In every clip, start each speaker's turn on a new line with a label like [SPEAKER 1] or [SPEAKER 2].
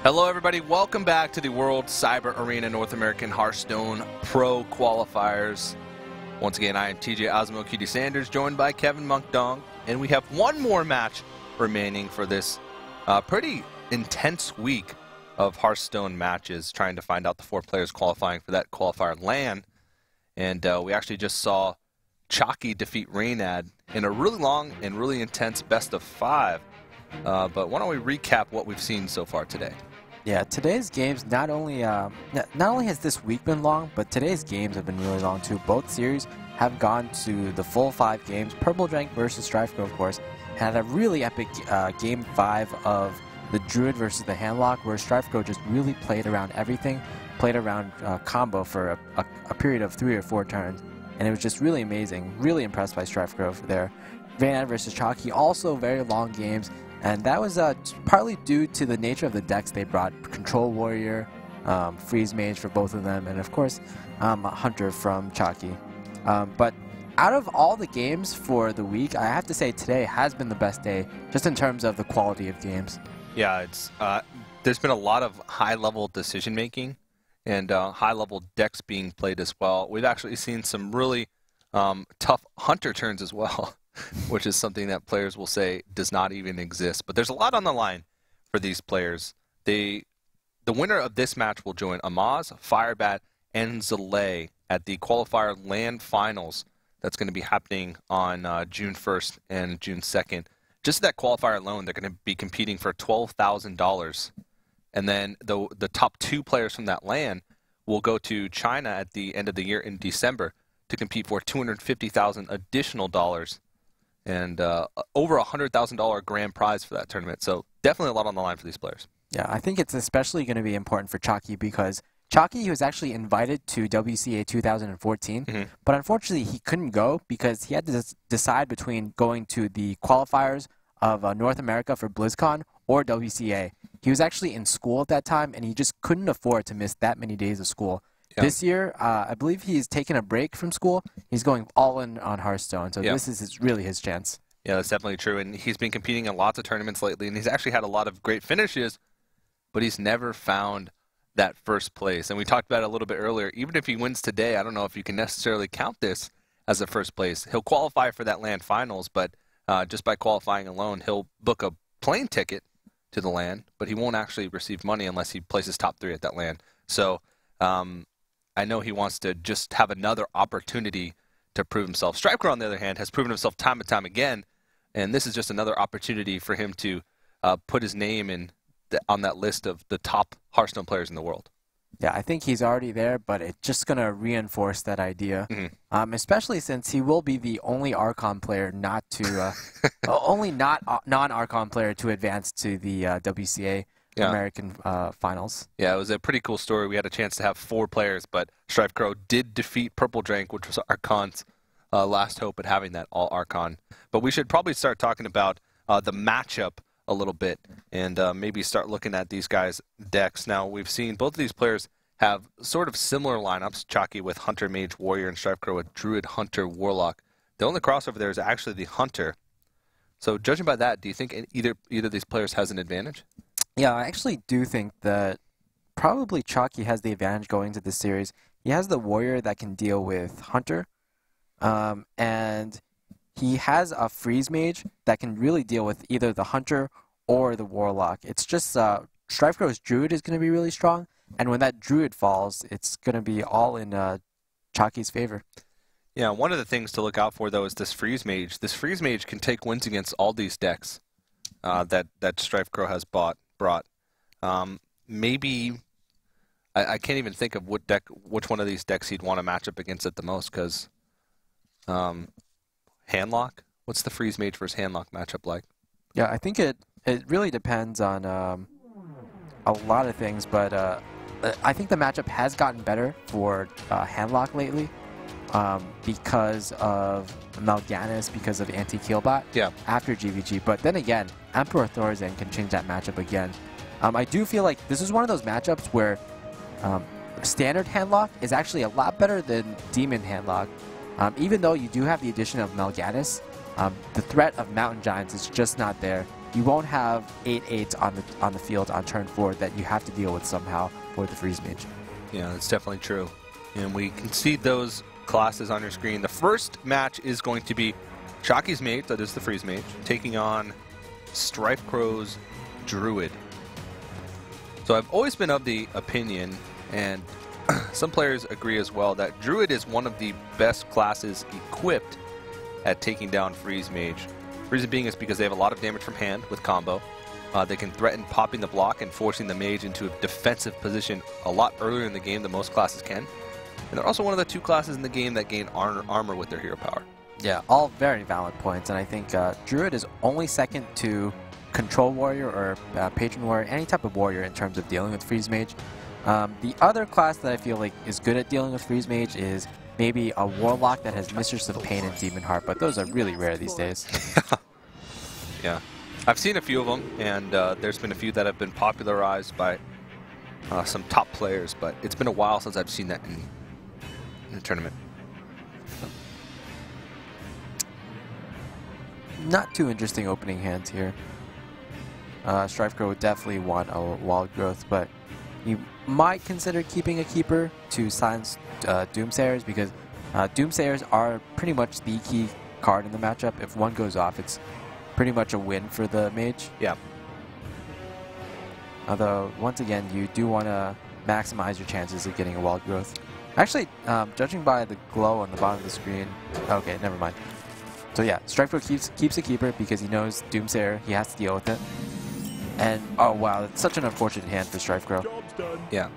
[SPEAKER 1] Hello everybody, welcome back to the World Cyber Arena North American Hearthstone Pro Qualifiers. Once again, I am TJ Osmo QD Sanders, joined by Kevin Monkdong, and we have one more match remaining for this pretty intense week of Hearthstone matches, trying to find out the 4 players qualifying for that qualifier LAN. And we actually just saw Chakki defeat Reynad in a really long and really intense best of 5. But why don't we recap what we've seen so far today?
[SPEAKER 2] Yeah, today's games not only has this week been long, but today's games have been really long too. Both series have gone to the full 5 games. Purple Drank versus StrifeCro, of course, had a really epic game 5 of the Druid versus the Handlock, where StrifeCro just really played around everything, played around combo for a period of 3 or 4 turns, and it was just really amazing. Really impressed by StrifeCro there. Reynad versus Chakki, also very long games. And that was partly due to the nature of the decks they brought. Control Warrior, Freeze Mage for both of them, and of course Hunter from Chakki. But out of all the games for the week, I have to say today has been the best day, just in terms of the quality of games.
[SPEAKER 1] Yeah, it's there's been a lot of high-level decision-making and high-level decks being played as well. We've actually seen some really tough Hunter turns as well, which is something that players will say does not even exist. But there's a lot on the line for these players. The winner of this match will join Amaz, Firebat, and Zalay at the Qualifier LAN Finals. That's going to be happening on June 1st and June 2nd. Just that qualifier alone, they're going to be competing for $12,000. And then the top 2 players from that LAN will go to China at the end of the year in December to compete for $250,000 additional dollars. And over $100,000 grand prize for that tournament. So definitely a lot on the line for these players.
[SPEAKER 2] Yeah, I think it's especially going to be important for Chakki because Chakki was actually invited to WCA 2014, but unfortunately he couldn't go because he had to decide between going to the qualifiers of North America for BlizzCon or WCA. He was actually in school at that time, and he just couldn't afford to miss that many days of school. Yeah. This year, I believe he's taken a break from school. He's going all in on Hearthstone, so this is really his chance.
[SPEAKER 1] Yeah, that's definitely true, and he's been competing in lots of tournaments lately, and he's actually had a lot of great finishes, but he's never found that first place. And we talked about it a little bit earlier. Even if he wins today, I don't know if you can necessarily count this as a first place. He'll qualify for that LAN Finals, but just by qualifying alone, he'll book a plane ticket to the LAN, but he won't actually receive money unless he places top 3 at that LAN. So I know he wants to just have another opportunity to prove himself. StrifeCro, on the other hand, has proven himself time and time again, and this is just another opportunity for him to put his name on that list of the top Hearthstone players in the world.
[SPEAKER 2] Yeah, I think he's already there, but it's just going to reinforce that idea, especially since he will be the only Archon player not to, only non-Archon player to advance to the WCA. American Finals. Yeah,
[SPEAKER 1] it was a pretty cool story. We had a chance to have 4 players, but StrifeCro did defeat Purple Drank, which was Archon's last hope at having that all Archon. But we should probably start talking about the matchup a little bit and maybe start looking at these guys' decks. Now, we've seen both of these players have sort of similar lineups, Chakki with Hunter, Mage, Warrior, and StrifeCro with Druid, Hunter, Warlock. The only crossover there is actually the Hunter. So judging by that, do you think either of these players has an advantage?
[SPEAKER 2] Yeah, I actually do think that probably Chakki has the advantage going into this series. He has the Warrior that can deal with Hunter, and he has a Freeze Mage that can really deal with either the Hunter or the Warlock. It's just StrifeCro's Druid is going to be really strong, and when that Druid falls, it's going to be all in Chakki's favor.
[SPEAKER 1] Yeah, one of the things to look out for, though, is this Freeze Mage. This Freeze Mage can take wins against all these decks that StrifeCro has brought. Maybe I can't even think of which one of these decks he'd want to match up against it the most, because Handlock? What's the Freeze Mage versus Handlock matchup like?
[SPEAKER 2] Yeah, I think it really depends on a lot of things, but I think the matchup has gotten better for Handlock lately because of Mal'Ganis, because of anti-Keelbot after GVG. But then again, Emperor Thorzen can change that matchup again. I do feel like this is one of those matchups where standard Handlock is actually a lot better than Demon Handlock. Even though you do have the addition of Mal'Ganis, the threat of Mountain Giants is just not there. you won't have 8/8s on the field on turn 4 that you have to deal with somehow for the Freeze Mage.
[SPEAKER 1] Yeah, that's definitely true. And we can see those classes on your screen. The first match is going to be Chakki's Mage, that is the Freeze Mage, taking on StrifeCro's Druid. So I've always been of the opinion, and some players agree as well, that Druid is one of the best classes equipped at taking down Freeze Mage. Reason being is because they have a lot of damage from hand with combo. They can threaten popping the block and forcing the mage into a defensive position a lot earlier in the game than most classes can. And they're also one of the 2 classes in the game that gain armor with their hero power.
[SPEAKER 2] Yeah, all very valid points, and I think Druid is only second to Control Warrior or Patron Warrior, any type of warrior in terms of dealing with Freeze Mage. The other class that I feel like is good at dealing with Freeze Mage is maybe a Warlock that has Mistress of Pain and Demon Heart, but those are really rare these days.
[SPEAKER 1] Yeah. I've seen a few of them, and there's been a few that have been popularized by some top players, but it's been a while since I've seen that in the tournament.
[SPEAKER 2] Not too interesting opening hands here. StrifeCro would definitely want a Wild Growth, but you might consider keeping a Keeper to silence Doomsayers, because Doomsayers are pretty much the key card in the matchup. If one goes off, it's pretty much a win for the Mage.
[SPEAKER 1] Yeah.
[SPEAKER 2] Although, once again, you do want to maximize your chances of getting a Wild Growth. Actually, judging by the glow on the bottom of the screen... Okay, never mind. So yeah, StrifeCro keeps a Keeper because he knows Doomsayer, he has to deal with it. And, oh wow, it's such an unfortunate hand for StrifeCro.
[SPEAKER 1] Yeah.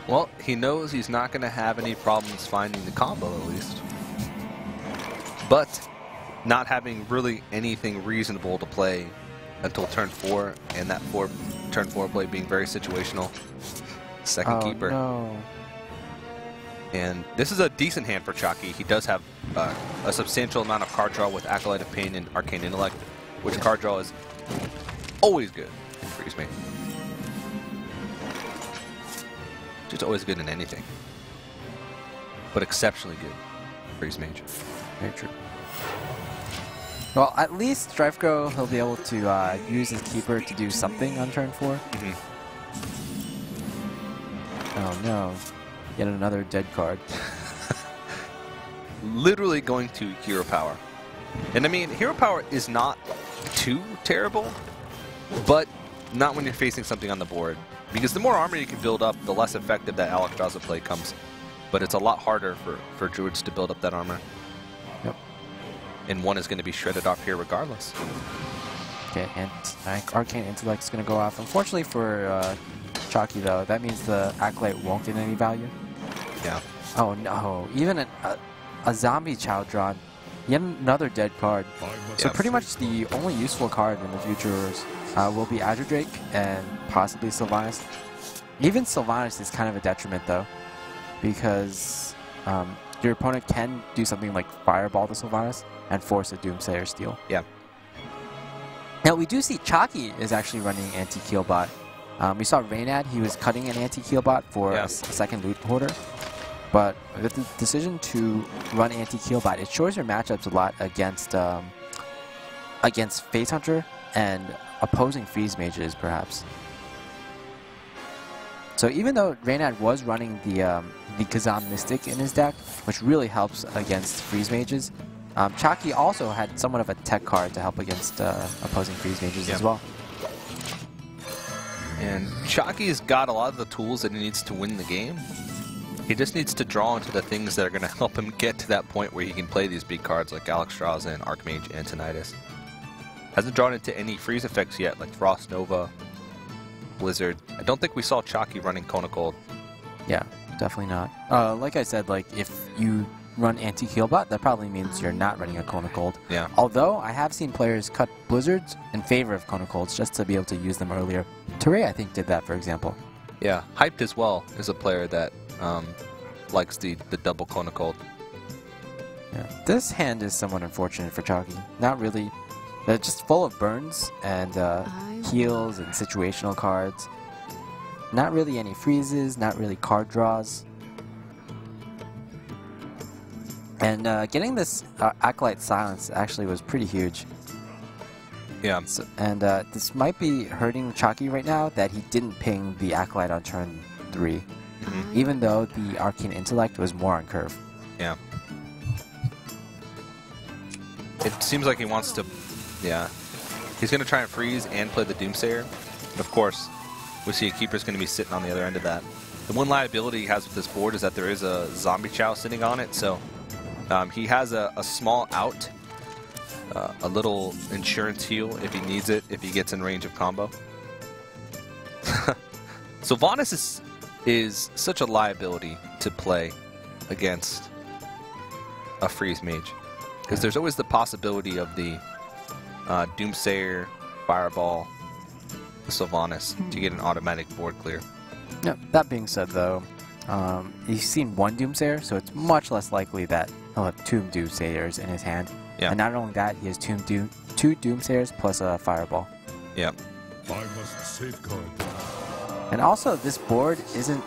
[SPEAKER 1] Well, he knows he's not going to have any problems finding the combo, at least. But not having really anything reasonable to play until turn 4, and that turn 4 play being very situational. Second Keeper.
[SPEAKER 2] No.
[SPEAKER 1] And this is a decent hand for Chakki. He does have a substantial amount of card draw with Acolyte of Pain and Arcane Intellect, which card draw is always good in Freeze Mage. Just always good in anything, but exceptionally good in Freeze Mage.
[SPEAKER 2] Very true. Well, at least StrifeCro, he'll be able to use his Keeper to do something on turn 4. Oh no. Yet another dead card.
[SPEAKER 1] Literally going to Hero Power. And I mean, Hero Power is not too terrible, but not when you're facing something on the board. Because the more armor you can build up, the less effective that Alexstrasza play comes. But it's a lot harder for Druids to build up that armor.
[SPEAKER 2] Yep.
[SPEAKER 1] And one is going to be shredded off here regardless.
[SPEAKER 2] Okay, and Arcane Intellect is going to go off. Unfortunately for Chakki, though, that means the Acolyte won't get any value.
[SPEAKER 1] Yeah.
[SPEAKER 2] Oh no, even a zombie Chow drawn. Yet another dead card. So pretty much the only useful card in the future will be Azure Drake and possibly Sylvanas. Even Sylvanas is kind of a detriment though, because your opponent can do something like Fireball the Sylvanas and force a Doomsayer steal.
[SPEAKER 1] Yeah.
[SPEAKER 2] Now we do see Chakki is actually running anti-Keelbot. We saw Reynad, he was cutting an anti-Keelbot for a second loot hoarder. But with the decision to run anti-Keelbot, it shows your matchups a lot against Face Hunter and opposing Freeze Mages, perhaps. So even though Reynad was running the Kazam Mystic in his deck, which really helps against Freeze Mages, Chakki also had somewhat of a tech card to help against opposing Freeze Mages as well.
[SPEAKER 1] And Chakki's got a lot of the tools that he needs to win the game. He just needs to draw into the things that are going to help him get to that point where he can play these big cards like Alexstrasza and Archmage and Tinnitus. Hasn't drawn into any freeze effects yet, like Frost Nova, Blizzard. I don't think we saw Chakki running Cone of Cold.
[SPEAKER 2] Yeah, definitely not. Like I said, like if you run anti-Keelbot, that probably means you're not running a Cone of Cold.
[SPEAKER 1] Yeah.
[SPEAKER 2] Although I have seen players cut Blizzards in favor of Cone of Colds just to be able to use them earlier. Teray, I think, did that, for example.
[SPEAKER 1] Yeah, Hyped as well is a player that likes the double Cone of Cold.
[SPEAKER 2] Yeah. This hand is somewhat unfortunate for Chakki. Not really. They're just full of burns and heals and situational cards. Not really any freezes, not really card draws. And getting this Acolyte Silence actually was pretty huge.
[SPEAKER 1] Yeah.
[SPEAKER 2] So, and this might be hurting Chakki right now that he didn't ping the Acolyte on turn 3, even though the Arcane Intellect was more on curve.
[SPEAKER 1] Yeah. It seems like he wants to, yeah. He's going to try and freeze and play the Doomsayer. But of course, WCA Keeper's going to be sitting on the other end of that. The one liability he has with this board is that there is a Zombie Chow sitting on it, so he has a small out, a little insurance heal if he needs it, if he gets in range of combo. Sylvanas is such a liability to play against a freeze mage, because there's always the possibility of the Doomsayer, Fireball, the Sylvanas to get an automatic board clear.
[SPEAKER 2] Yeah, that being said, though, he's seen one Doomsayer, so it's much less likely that he'll have 2 Doomsayers in his hand.
[SPEAKER 1] Yeah.
[SPEAKER 2] And not only that, he has 2 Doomsayers plus a Fireball.
[SPEAKER 1] Yeah.
[SPEAKER 3] I must safeguard them.
[SPEAKER 2] And also, this board isn't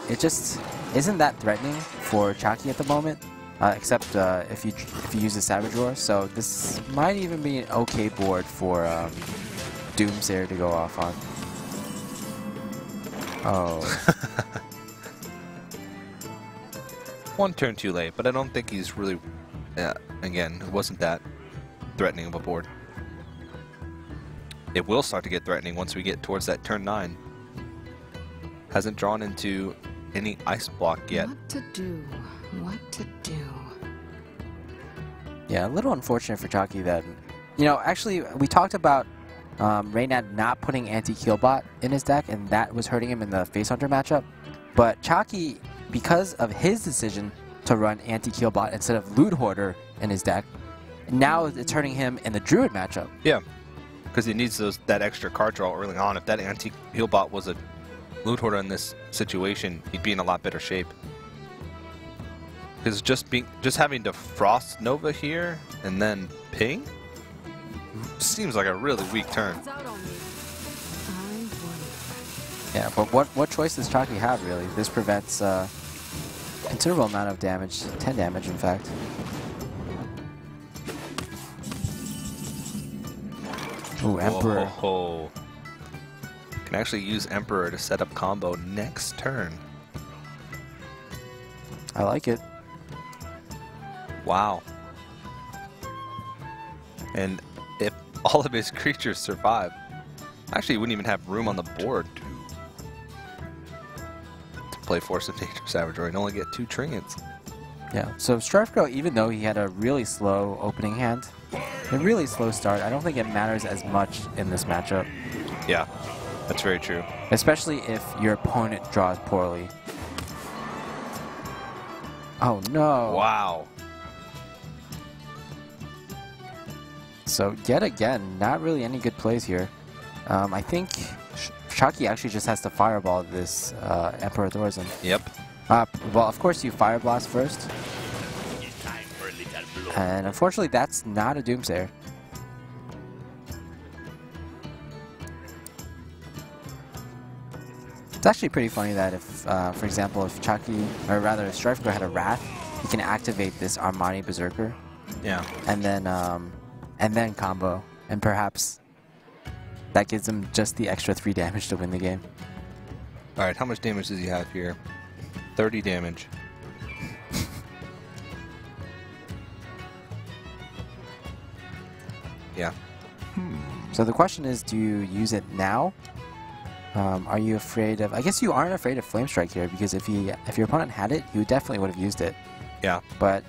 [SPEAKER 2] that threatening for Chakki at the moment, except if you use the Savage Roar. So this might even be an okay board for Doomsayer to go off on. Oh.
[SPEAKER 1] One turn too late, but I don't think he's really, again, it wasn't that threatening of a board. It will start to get threatening once we get towards that turn 9. Hasn't drawn into any ice block yet.
[SPEAKER 4] What to do? What to do?
[SPEAKER 2] Yeah, a little unfortunate for Chakki that, you know, actually we talked about Reynad not putting anti-Keelbot in his deck, and that was hurting him in the Face Hunter matchup. But Chakki, because of his decision to run anti-Keelbot instead of Loot Hoarder in his deck, now it's hurting him in the Druid matchup.
[SPEAKER 1] Yeah, because he needs that extra card draw early on. If that anti-Healbot was a Loot Hoarder in this situation, he'd be in a lot better shape. Because just having to Frost Nova here and then ping seems like a really weak turn.
[SPEAKER 2] Yeah, but what choice does Chakki have, really? This prevents considerable amount of damage, 10 damage in fact. Ooh, Emperor.
[SPEAKER 1] Whoa. Can actually use Emperor to set up combo next turn.
[SPEAKER 2] I like it.
[SPEAKER 1] Wow. And if all of his creatures survive, actually he wouldn't even have room on the board to play Force of Nature Savage Roar and only get 2 trinkets.
[SPEAKER 2] Yeah, so StrifeCro, even though he had a really slow opening hand, a really slow start, I don't think it matters as much in this matchup.
[SPEAKER 1] Yeah, that's very true.
[SPEAKER 2] Especially if your opponent draws poorly. Oh no!
[SPEAKER 1] Wow.
[SPEAKER 2] So yet again, not really any good plays here. I think Chakki actually just has to Fireball this Emperor Thorzen.
[SPEAKER 1] Yep.
[SPEAKER 2] Well, of course you Fire Blast first. And unfortunately, that's not a Doomsayer. It's actually pretty funny that if, for example, if Chakki, or rather if StrifeCro had a Wrath, he can activate this Armani Berserker.
[SPEAKER 1] Yeah.
[SPEAKER 2] And then combo. And perhaps that gives him just the extra 3 damage to win the game.
[SPEAKER 1] Alright, how much damage does he have here? 30 damage. Yeah.
[SPEAKER 2] So the question is, do you use it now? Are you afraid of... I guess you aren't afraid of Flame Strike here, because if your opponent had it, you definitely would have used it.
[SPEAKER 1] Yeah.
[SPEAKER 2] But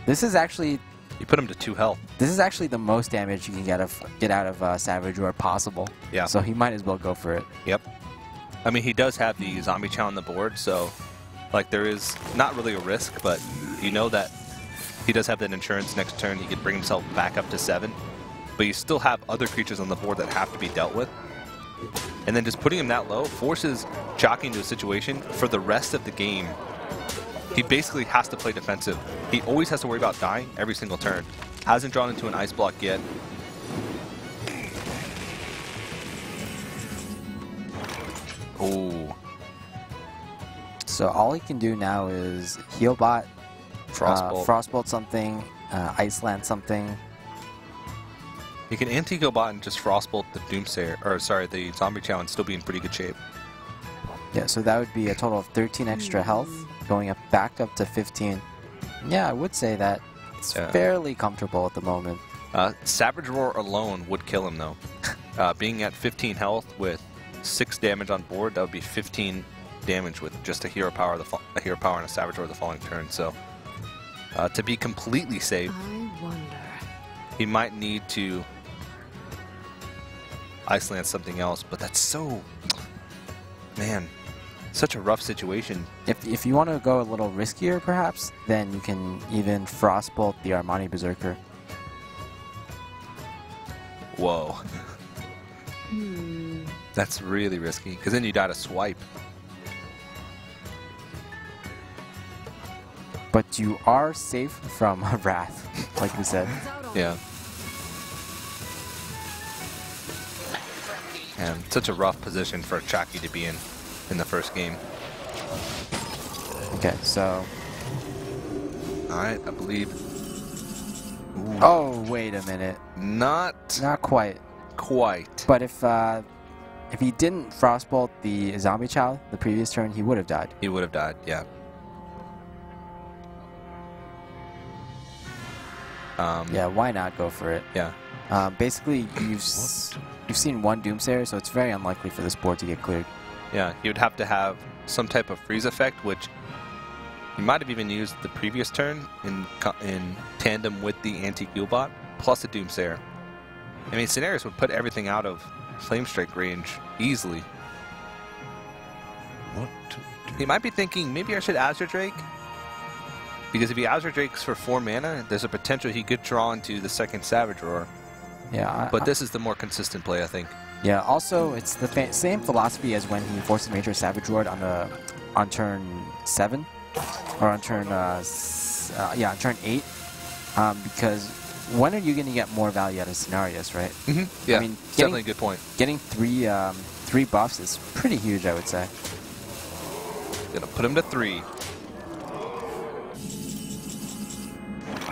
[SPEAKER 2] this is actually...
[SPEAKER 1] You put him to 2 health.
[SPEAKER 2] This is actually the most damage you can get out of Savage Roar possible.
[SPEAKER 1] Yeah.
[SPEAKER 2] So he might as well go for it.
[SPEAKER 1] Yep. I mean, he does have the Zombie Chow on the board, so like there is not really a risk, but you know that he does have that insurance next turn. He could bring himself back up to 7, but you still have other creatures on the board that have to be dealt with. And then just putting him that low forces Chakki into a situation for the rest of the game. He basically has to play defensive. He always has to worry about dying every single turn. Hasn't drawn into an ice block yet. Oh.
[SPEAKER 2] So all he can do now is Healbot,
[SPEAKER 1] Frostbolt.
[SPEAKER 2] Frostbolt something, Iceland something.
[SPEAKER 1] He can anti-go bot and just frostbolt the Doomsayer, or sorry, the Zombie Chow and still be in pretty good shape.
[SPEAKER 2] Yeah, so that would be a total of 13 extra health, going up back up to 15. Yeah, I would say that it's fairly comfortable at the moment.
[SPEAKER 1] Savage Roar alone would kill him, though. Being at 15 health with 6 damage on board, that would be 15 damage with just a hero power, and a Savage Roar the following turn. So, to be completely safe,
[SPEAKER 4] I wonder.
[SPEAKER 1] he might need to Ice Lance something else, but that's so, man, such a rough situation.
[SPEAKER 2] If you want to go a little riskier, perhaps, then you can even Frostbolt the Armani Berserker.
[SPEAKER 1] Whoa. That's really risky, because then you die to swipe.
[SPEAKER 2] But you are safe from Wrath, like we said.
[SPEAKER 1] Yeah. And such a rough position for Chakki to be in the first game.
[SPEAKER 2] Okay, so...
[SPEAKER 1] Alright, I believe... Ooh.
[SPEAKER 2] Oh, wait a minute.
[SPEAKER 1] Not
[SPEAKER 2] quite.
[SPEAKER 1] Quite.
[SPEAKER 2] But if he didn't Frostbolt the Zombie Chow the previous turn, he would have died.
[SPEAKER 1] He would have died, yeah.
[SPEAKER 2] Yeah, why not go for it?
[SPEAKER 1] Yeah.
[SPEAKER 2] Basically, you've seen one Doomsayer, so it's very unlikely for this board to get cleared.
[SPEAKER 1] Yeah, he would have to have some type of freeze effect, which he might have even used the previous turn in tandem with the anti-Ghoul bot, plus a Doomsayer. I mean, Cenarius would put everything out of Flame Strike range easily.
[SPEAKER 3] What to do?
[SPEAKER 1] He might be thinking, maybe I should Azure Drake? Because if he Azure Drakes for 4 mana, there's a potential he could draw into the second Savage Roar.
[SPEAKER 2] Yeah,
[SPEAKER 1] But this is the more consistent play, I think.
[SPEAKER 2] Yeah, also, it's the same philosophy as when he forces Major Savage Roar on turn 7. Or on turn, on turn 8. Because when are you going to get more value out of Cenarius, right?
[SPEAKER 1] Yeah,
[SPEAKER 2] I mean,
[SPEAKER 1] definitely a good point.
[SPEAKER 2] Getting three buffs is pretty huge, I would say.
[SPEAKER 1] Gonna put him to 3.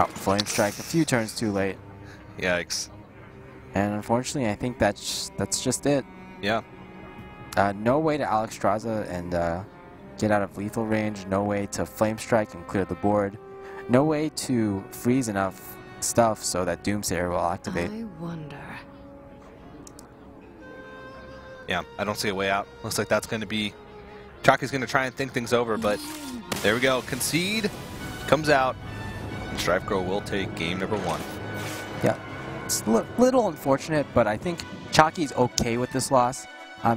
[SPEAKER 2] Oh, Flame Strike a few turns too late.
[SPEAKER 1] Yikes.
[SPEAKER 2] And unfortunately, I think that's just it.
[SPEAKER 1] Yeah.
[SPEAKER 2] No way to Alexstrasza and get out of lethal range. No way to Flame Strike and clear the board. No way to freeze enough stuff so that Doomsayer will activate.
[SPEAKER 4] I wonder.
[SPEAKER 1] Yeah, I don't see a way out. Looks like that's going to be... Chakki's going to try and think things over, but there we go. Concede comes out. And StrifeCro will take game number 1.
[SPEAKER 2] Yeah. It's a little unfortunate, but I think Chakki's okay with this loss.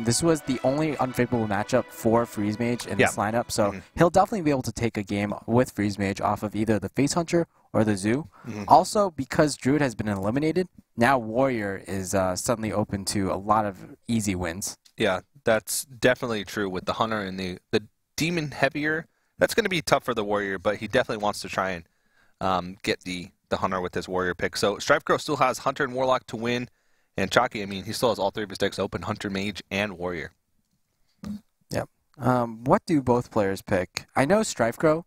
[SPEAKER 2] This was the only unfavorable matchup for Freeze Mage in this lineup, so he'll definitely be able to take a game with Freeze Mage off of either the Face Hunter or the Zoo. Also, because Druid has been eliminated, now Warrior is suddenly open to a lot of easy wins.
[SPEAKER 1] Yeah, that's definitely true with the Hunter and the Demon Heavier. That's going to be tough for the Warrior, but he definitely wants to try and get the Hunter with his Warrior pick. So StrifeCro still has Hunter and Warlock to win. And Chakki, I mean, he still has all 3 of his decks open, Hunter, Mage, and Warrior.
[SPEAKER 2] Yep. What do both players pick? I know StrifeCro,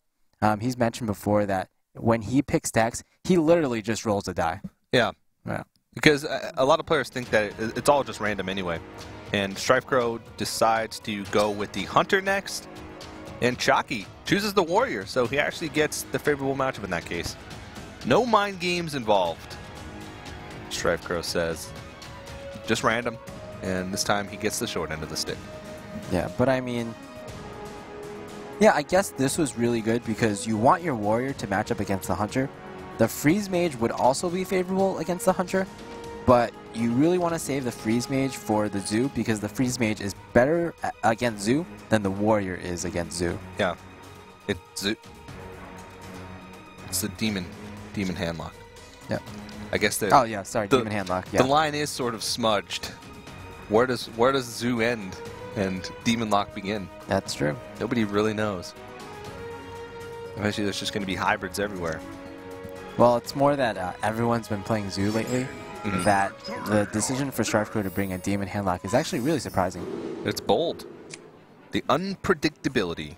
[SPEAKER 2] he's mentioned before that when he picks decks, he literally just rolls a die.
[SPEAKER 1] Yeah.
[SPEAKER 2] Yeah.
[SPEAKER 1] Because a lot of players think that it's all just random anyway. And StrifeCro decides to go with the Hunter next, and Chakki chooses the Warrior, so he actually gets the favorable matchup in that case. No mind games involved, StrifeCro says. Just random, and this time he gets the short end of the stick.
[SPEAKER 2] Yeah, but I mean, yeah, I guess this was really good because you want your Warrior to match up against the Hunter. The Freeze Mage would also be favorable against the Hunter, but you really want to save the Freeze Mage for the Zoo because the Freeze Mage is better against Zoo than the Warrior is against Zoo.
[SPEAKER 1] Yeah, it's the Demon Handlock.
[SPEAKER 2] Yeah.
[SPEAKER 1] I guess
[SPEAKER 2] Oh yeah, sorry, Demon Handlock. Yeah.
[SPEAKER 1] The line is sort of smudged. Where does Zoo end and Demon Lock begin?
[SPEAKER 2] That's true.
[SPEAKER 1] Nobody really knows. Eventually, there's just going to be hybrids everywhere.
[SPEAKER 2] Well, it's more that everyone's been playing Zoo lately. That the decision for StrifeCro to bring a Demon Handlock is actually really surprising.
[SPEAKER 1] It's bold. The unpredictability.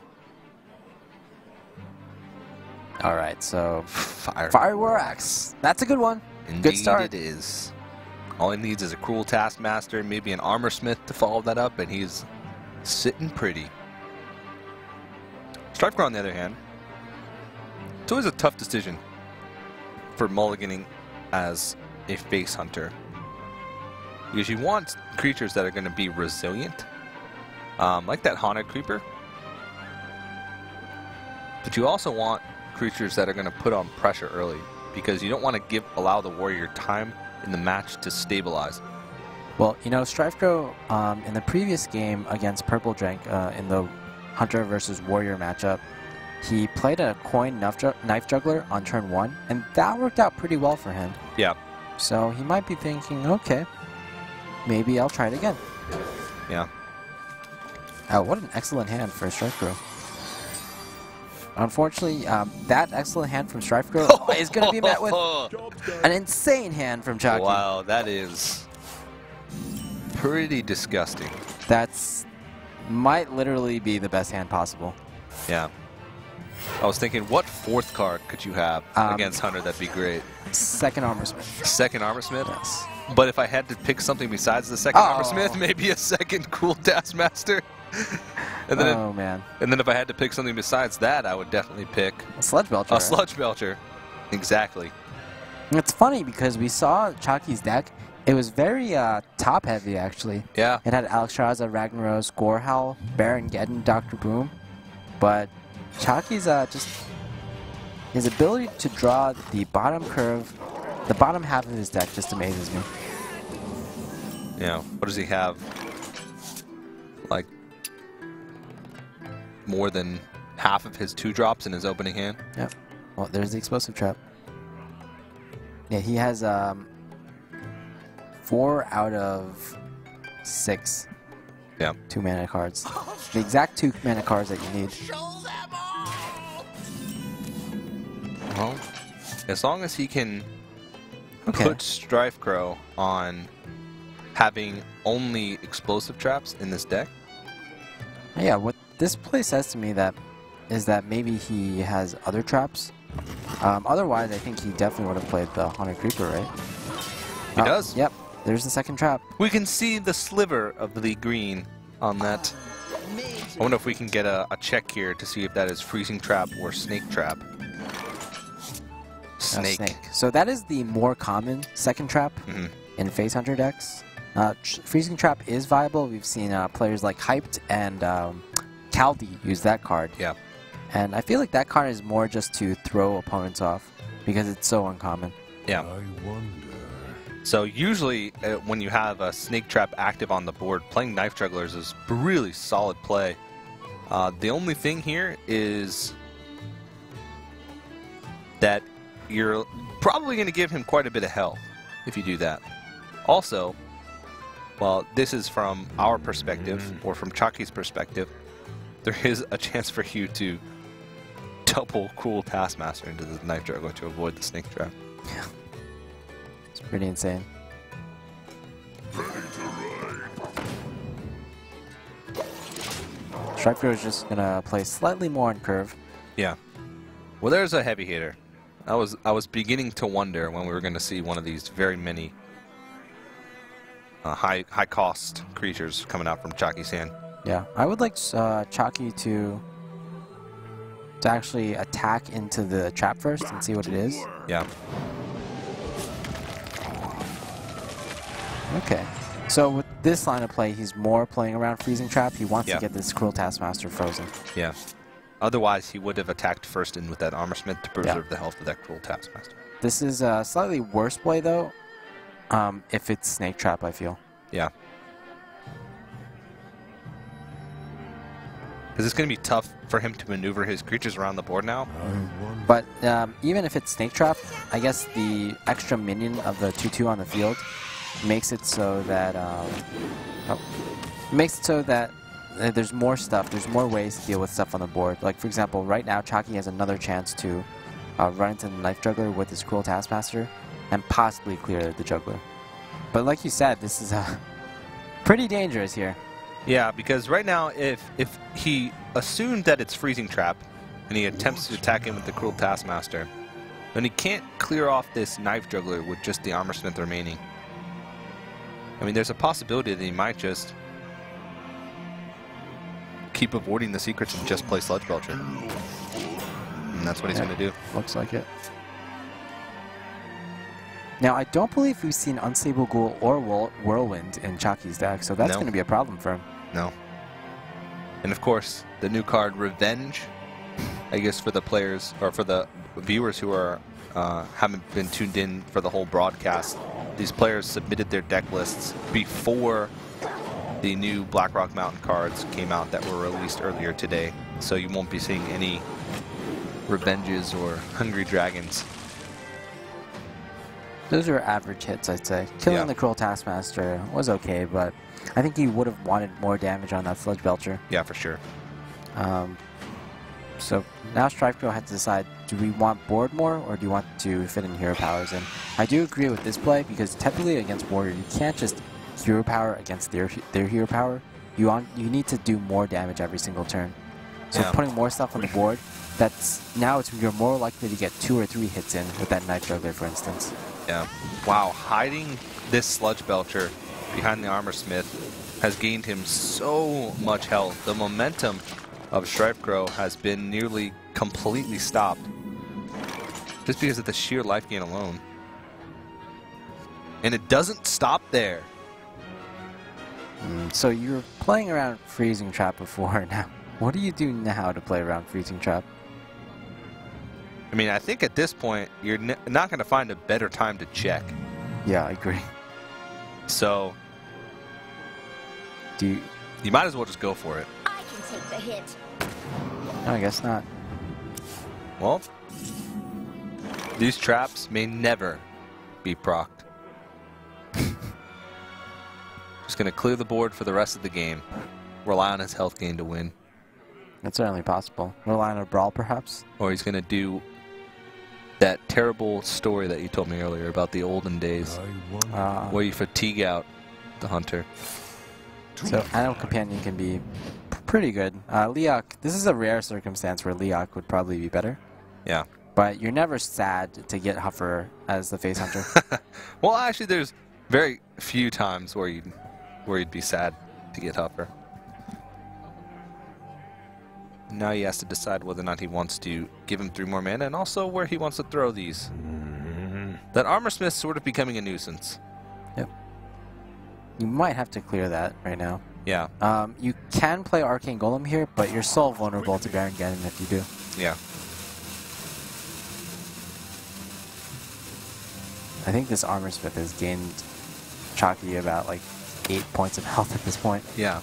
[SPEAKER 2] All right, so
[SPEAKER 1] Fire.
[SPEAKER 2] Fire War Axe. That's a good one.
[SPEAKER 1] Indeed
[SPEAKER 2] Good start.
[SPEAKER 1] it is. All he needs is a Cruel Taskmaster, maybe an Armor Smith to follow that up, and he's sitting pretty. StrifeCro, on the other hand, it's always a tough decision for mulliganing as a face hunter. Because you want creatures that are going to be resilient, like that Haunted Creeper. But you also want creatures that are going to put on pressure early, because you don't want to allow the warrior time in the match to stabilize.
[SPEAKER 2] Well, you know, StrifeCro, in the previous game against Purple Drank, in the Hunter versus Warrior matchup, he played a coin knife juggler on turn 1, and that worked out pretty well for him.
[SPEAKER 1] Yeah.
[SPEAKER 2] So he might be thinking, okay, maybe I'll try it again.
[SPEAKER 1] Yeah.
[SPEAKER 2] Oh, what an excellent hand for StrifeCro. Unfortunately, that excellent hand from StrifeCro is going to be met with an insane hand from Chakki.
[SPEAKER 1] Wow, that is pretty disgusting.
[SPEAKER 2] That's might literally be the best hand possible.
[SPEAKER 1] Yeah. I was thinking, what fourth card could you have against Hunter? That'd be great.
[SPEAKER 2] Second Armor Smith.
[SPEAKER 1] Second Armor Smith?
[SPEAKER 2] Yes.
[SPEAKER 1] But if I had to pick something besides the second Armor Smith, maybe a second Cool Taskmaster. And then
[SPEAKER 2] oh, man.
[SPEAKER 1] And then if I had to pick something besides that, I would definitely pick
[SPEAKER 2] a Sludge Belcher.
[SPEAKER 1] A Sludge Belcher. Exactly.
[SPEAKER 2] It's funny because we saw Chakki's deck. It was very top-heavy, actually.
[SPEAKER 1] Yeah.
[SPEAKER 2] It had Alexstrasza, Ragnaros, Gorehowl, Baron Geddon, Dr. Boom. But Chakki's just... his ability to draw the bottom curve, the bottom half of his deck just amazes me.
[SPEAKER 1] Yeah. What does he have? Like, more than half of his 2-drops in his opening hand?
[SPEAKER 2] Yep. Well, there's the Explosive Trap. Yeah, he has 4 out of 6 2-mana cards. The exact 2-mana cards that you need.
[SPEAKER 1] Well, as long as he can put StrifeCro on having only explosive traps in this deck.
[SPEAKER 2] Yeah, what this play says to me is that maybe he has other traps. Otherwise, I think he definitely would have played the Haunted Creeper, right?
[SPEAKER 1] He does.
[SPEAKER 2] Yep, there's the second trap.
[SPEAKER 1] We can see the sliver of the green on that. I wonder if we can get a check here to see if that is Freezing Trap or Snake Trap. Snake.
[SPEAKER 2] So that is the more common second trap in Face Hunter decks. Freezing Trap is viable. We've seen players like Hyped and Caldi use that card.
[SPEAKER 1] Yeah.
[SPEAKER 2] And I feel like that card is more just to throw opponents off because it's so uncommon.
[SPEAKER 1] Yeah.
[SPEAKER 3] I wonder.
[SPEAKER 1] So usually when you have a Snake Trap active on the board, playing Knife Jugglers is really solid play. The only thing here is that you're probably going to give him quite a bit of health if you do that. Also, well, this is from our perspective, or from Chakki's perspective, there is a chance for you to double Cruel Taskmaster into the Knife Juggler to avoid the Snake Trap.
[SPEAKER 2] Yeah. It's pretty insane. StrifeCro is just going to play slightly more on curve.
[SPEAKER 1] Yeah. Well, there's a heavy hitter. I was beginning to wonder when we were going to see one of these very many high cost creatures coming out from Chakki's hand.
[SPEAKER 2] Yeah, I would like Chakki to actually attack into the trap first and see what it is.
[SPEAKER 1] Yeah.
[SPEAKER 2] Okay. So with this line of play, he's more playing around Freezing Trap. He wants to get this Cruel Taskmaster frozen.
[SPEAKER 1] Yeah. Otherwise, he would have attacked first in with that Armor Smith to preserve the health of that Cruel Taskmaster. This
[SPEAKER 2] is a slightly worse play, though, if it's Snake Trap, I feel.
[SPEAKER 1] Yeah. Because it's going to be tough for him to maneuver his creatures around the board now.
[SPEAKER 2] But even if it's Snake Trap, I guess the extra minion of the 2/2 on the field makes it so that there's more stuff, there's more ways to deal with stuff on the board. Like, for example, right now, Chakki has another chance to run into the Knife Juggler with his Cruel Taskmaster and possibly clear the Juggler. But like you said, this is pretty dangerous here.
[SPEAKER 1] Yeah, because right now, if he assumed that it's Freezing Trap and he attempts to attack him with the Cruel Taskmaster, then he can't clear off this Knife Juggler with just the Armor Smith remaining. I mean, there's a possibility that he might just keep avoiding the secrets and just play Sludge Belcher. And that's what he's going to do.
[SPEAKER 2] Looks like it. Now, I don't believe we've seen Unstable Ghoul or Whirlwind in Chakki's deck, so that's going to be a problem for him.
[SPEAKER 1] No. And of course, the new card, Revenge, I guess for the players, or for the viewers who are haven't been tuned in for the whole broadcast, these players submitted their deck lists before the new Blackrock Mountain cards came out that were released earlier today. So you won't be seeing any Revenges or Hungry Dragons.
[SPEAKER 2] Those are average hits, I'd say. Killing the Cruel Taskmaster was okay, but I think he would have wanted more damage on that Sludge Belcher.
[SPEAKER 1] Yeah, for sure.
[SPEAKER 2] So now StrifeCro had to decide, do we want board more or do you want to fit in hero powers? And I do agree with this play because technically against Warrior, you can't just hero power against their hero power. You need to do more damage every single turn. So putting more stuff on the board, you're more likely to get 2 or 3 hits in with that Night Juggler, for instance.
[SPEAKER 1] Yeah. Wow, hiding this Sludge Belcher behind the Armor Smith has gained him so much health. The momentum of StrifeCro has been nearly completely stopped just because of the sheer life gain alone. And it doesn't stop there.
[SPEAKER 2] So you were playing around Freezing Trap before. Now, what do you do now to play around Freezing Trap?
[SPEAKER 1] I mean, I think at this point, you're not going to find a better time to check.
[SPEAKER 2] Yeah, I agree.
[SPEAKER 1] So, you might as well just go for it.
[SPEAKER 5] I can take the hit.
[SPEAKER 2] No, I guess not.
[SPEAKER 1] Well, these traps may never be procced. Just going to clear the board for the rest of the game. Rely on his health gain to win.
[SPEAKER 2] That's certainly possible. Rely on a brawl, perhaps?
[SPEAKER 1] Or he's going to do that terrible story that you told me earlier about the olden days, where you fatigue out the hunter.
[SPEAKER 2] So Animal Companion can be pretty good. Leok, this is a rare circumstance where Leok would probably be better.
[SPEAKER 1] Yeah.
[SPEAKER 2] But you're never sad to get Huffer as the face hunter.
[SPEAKER 1] Well, actually, there's very few times where you'd be sad to get Huffer. Now he has to decide whether or not he wants to give him 3 more mana and also where he wants to throw these. That Armor Smith's sort of becoming a nuisance.
[SPEAKER 2] Yep. You might have to clear that right now.
[SPEAKER 1] Yeah.
[SPEAKER 2] You can play Arcane Golem here, but you're so vulnerable to Baron Geddon if you do.
[SPEAKER 1] Yeah.
[SPEAKER 2] I think this Armor Smith has gained Chakki about like 8 points of health at this point.
[SPEAKER 1] Yeah.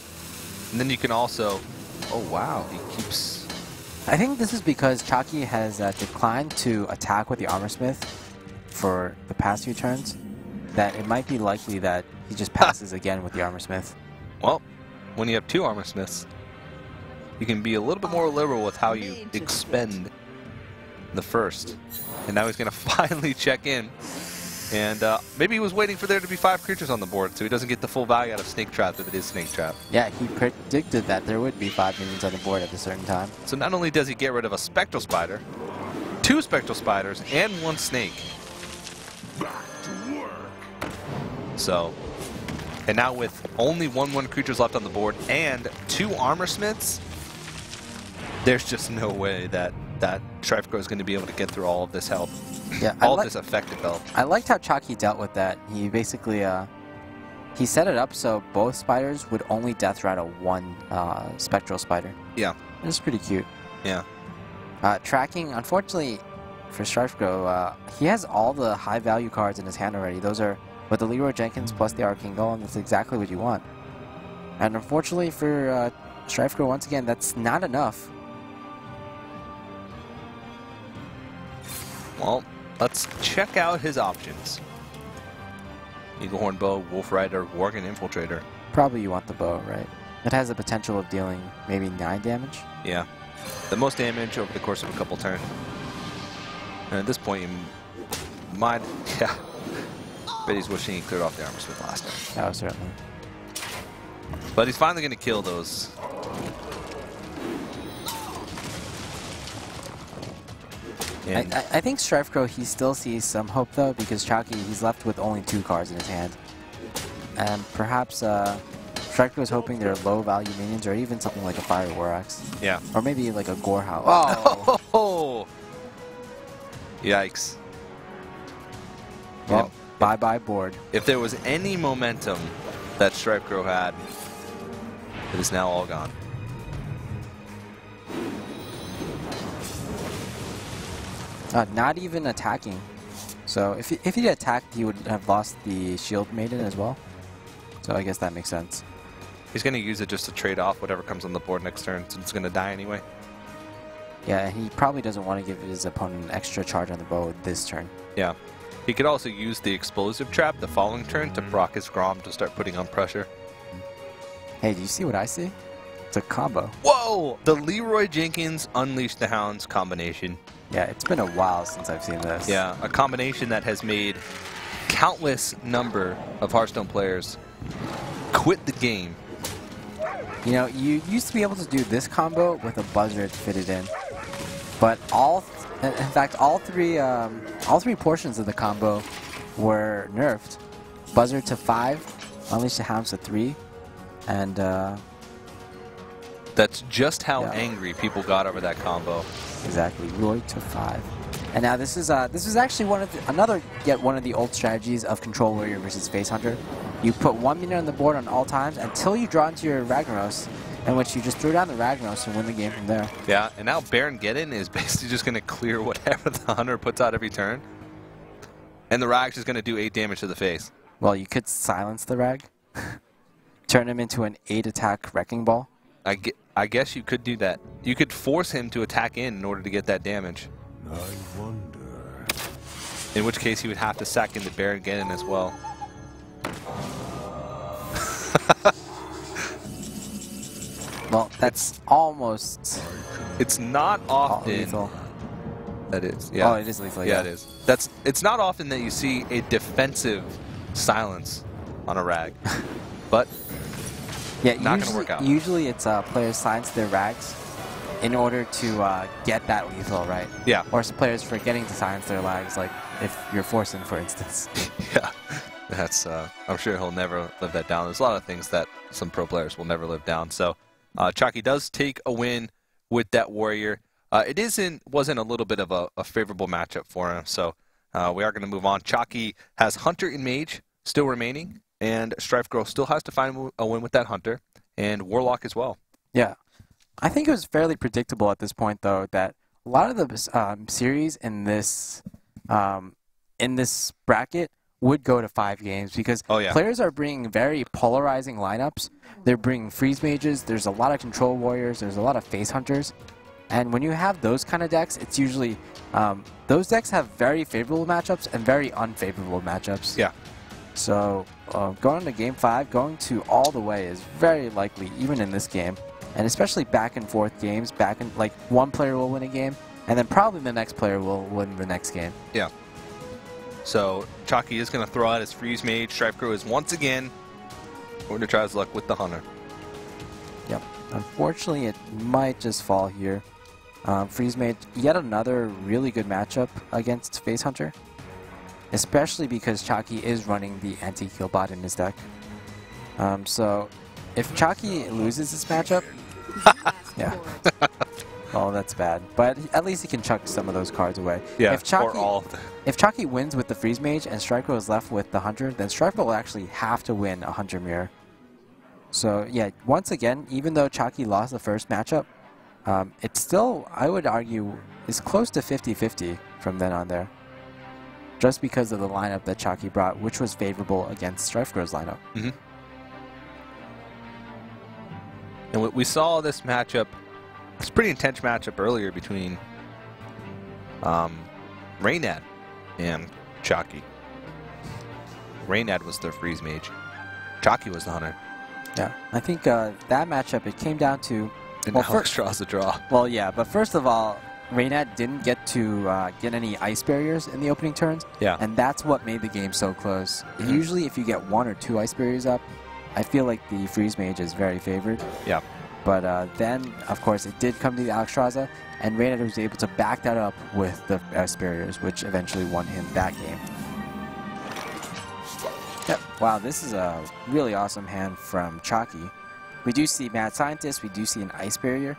[SPEAKER 1] And then you can also... Oh, wow. He keeps...
[SPEAKER 2] I think this is because Chakki has declined to attack with the Armor Smith for the past few turns, that it might be likely that he just passes again with the Armor Smith.
[SPEAKER 1] Well, when you have 2 Armor Smiths, you can be a little bit more liberal with how you expend the first. And now he's going to finally check in. And maybe he was waiting for there to be 5 creatures on the board, so he doesn't get the full value out of Snake Trap if it is Snake Trap.
[SPEAKER 2] Yeah, he predicted that there would be 5 minions on the board at a certain time.
[SPEAKER 1] So not only does he get rid of a Spectral Spider, 2 Spectral Spiders, and 1 Snake. So, and now with only 1/1 creatures left on the board and 2 Armor Smiths, there's just no way that StrifeCro is going to be able to get through all of this help.
[SPEAKER 2] Yeah,
[SPEAKER 1] all of this effective help.
[SPEAKER 2] I liked how Chakki dealt with that. He basically he set it up so both spiders would only death rattle 1 Spectral Spider.
[SPEAKER 1] Yeah.
[SPEAKER 2] It was pretty cute.
[SPEAKER 1] Yeah.
[SPEAKER 2] Tracking, unfortunately for StrifeCro, he has all the high value cards in his hand already. Those are with the Leroy Jenkins plus the Arcane Golem. That's exactly what you want. And unfortunately for StrifeCro, once again, that's not enough.
[SPEAKER 1] Well, let's check out his options. Eaglehorn Bow, Wolf Rider, Worgen Infiltrator.
[SPEAKER 2] Probably you want the bow, right? It has the potential of dealing maybe 9 damage.
[SPEAKER 1] Yeah. The most damage over the course of a couple turns. And at this point, you might... Yeah. Bet he's wishing he cleared off the Armor Smith last time.
[SPEAKER 2] Oh, certainly.
[SPEAKER 1] But he's finally going to kill those.
[SPEAKER 2] I think StrifeCro, he still sees some hope, though, because Chakki, he's left with only 2 cards in his hand. And perhaps StrifeCro is hoping they're low-value minions, or even something like a Fire War Axe.
[SPEAKER 1] Yeah.
[SPEAKER 2] Or maybe like a Gorehouse. Oh!
[SPEAKER 1] Oh! Yikes.
[SPEAKER 2] Well, bye-bye board.
[SPEAKER 1] If there was any momentum that StrifeCro had, it is now all gone.
[SPEAKER 2] Not even attacking. So if he attacked, he would have lost the Shield Maiden as well. So I guess that makes sense.
[SPEAKER 1] He's going to use it just to trade off whatever comes on the board next turn, since it's going to die anyway.
[SPEAKER 2] Yeah, he probably doesn't want to give his opponent an extra charge on the bow this turn.
[SPEAKER 1] Yeah. He could also use the Explosive Trap the following turn to proc his Grom to start putting on pressure.
[SPEAKER 2] Hey, do you see what I see? It's a combo.
[SPEAKER 1] Whoa! The Leroy Jenkins Unleash the Hounds combination.
[SPEAKER 2] Yeah, it's been a while since I've seen this.
[SPEAKER 1] Yeah, a combination that has made countless number of Hearthstone players quit the game.
[SPEAKER 2] You know, you used to be able to do this combo with a Buzzard fitted in, but in fact, all three portions of the combo were nerfed. Buzzard to 5, Unleash the Hounds to 3, and
[SPEAKER 1] that's just how
[SPEAKER 2] yeah.
[SPEAKER 1] angry people got over that combo.
[SPEAKER 2] Exactly, Roy to 5. And now this is actually one of the old strategies of Control Warrior versus Face Hunter. You put 1 minion on the board on all times until you draw into your Ragnaros, in which you just throw down the Ragnaros and win the game from there.
[SPEAKER 1] Yeah, and now Baron Geddon is basically just going to clear whatever the Hunter puts out every turn. And the Rag's just going to do 8 damage to the face.
[SPEAKER 2] Well, you could silence the Rag. Turn him into an 8 attack Wrecking Ball.
[SPEAKER 1] I guess you could do that. You could force him to attack in order to get that damage.
[SPEAKER 3] I wonder.
[SPEAKER 1] In which case he would have to sack in the Baron Geddon as well.
[SPEAKER 2] Well, that's almost...
[SPEAKER 1] It's not often...
[SPEAKER 2] lethal.
[SPEAKER 1] That is, yeah.
[SPEAKER 2] Oh, it is lethal,
[SPEAKER 1] yeah. It is. It's not often that you see a defensive silence on a Rag. But
[SPEAKER 2] yeah,
[SPEAKER 1] not going to work out.
[SPEAKER 2] Usually it's players silence their Rags in order to get that lethal, right?
[SPEAKER 1] Yeah.
[SPEAKER 2] Or players forgetting to silence their Rags, like if you're forcing, for instance.
[SPEAKER 1] Yeah. That's, I'm sure he'll never live that down. There's a lot of things that some pro players will never live down. So Chakki does take a win with that Warrior. It wasn't a little bit of a favorable matchup for him. So we are going to move on. Chakki has Hunter and Mage still remaining, and StrifeCro still has to find a win with that Hunter, and Warlock as well.
[SPEAKER 2] Yeah. I think it was fairly predictable at this point, though, that a lot of the series in this bracket would go to 5 games because players are bringing very polarizing lineups. They're bringing Freeze Mages, there's a lot of Control Warriors, there's a lot of Face Hunters. And when you have those kind of decks, it's usually, those decks have very favorable matchups and very unfavorable matchups.
[SPEAKER 1] Yeah.
[SPEAKER 2] So going to Game 5, going to all the way is very likely, even in this game. And especially back and forth games, like one player will win a game, and then probably the next player will win the next game.
[SPEAKER 1] Yeah. So Chakki is going to throw out his Freeze Mage. StrifeCro is once again going to try his luck with the Hunter.
[SPEAKER 2] Yep. Unfortunately, it might just fall here. Freeze Mage, yet another really good matchup against Face Hunter, especially because Chakki is running the anti-kill bot in his deck. So if Chakki loses this matchup, yeah. Oh, that's bad. But at least he can chuck some of those cards away.
[SPEAKER 1] Yeah,
[SPEAKER 2] if Chakki,
[SPEAKER 1] or all of them.
[SPEAKER 2] If Chakki wins with the Freeze Mage and StrifeCro is left with the Hunter, then StrifeCro will actually have to win a Hunter Mirror. So, yeah, once again, even though Chakki lost the first matchup, it's still, I would argue, is close to 50-50 from then on there. Just because of the lineup that Chakki brought, which was favorable against StrifeCro's lineup.
[SPEAKER 1] Mm-hmm. And we saw this matchup, it's a pretty intense matchup earlier between Reynad and Chakki. Reynad was their Freeze Mage. Chakki was the Hunter.
[SPEAKER 2] Yeah, I think that matchup, it came down to...
[SPEAKER 1] And Alex draws the draw.
[SPEAKER 2] Well, yeah, but first of all, Reynad didn't get to get any ice barriers in the opening turns.
[SPEAKER 1] Yeah.
[SPEAKER 2] And that's what made the game so close. Mm-hmm. Usually, if you get 1 or 2 ice barriers up, I feel like the Freeze Mage is very favored.
[SPEAKER 1] Yeah.
[SPEAKER 2] But then, of course, it did come to the Alexstrasza, and Reynad was able to back that up with the ice barriers, which eventually won him that game. Yep. Wow, this is a really awesome hand from Chakki. We do see Mad Scientist, we do see an Ice Barrier,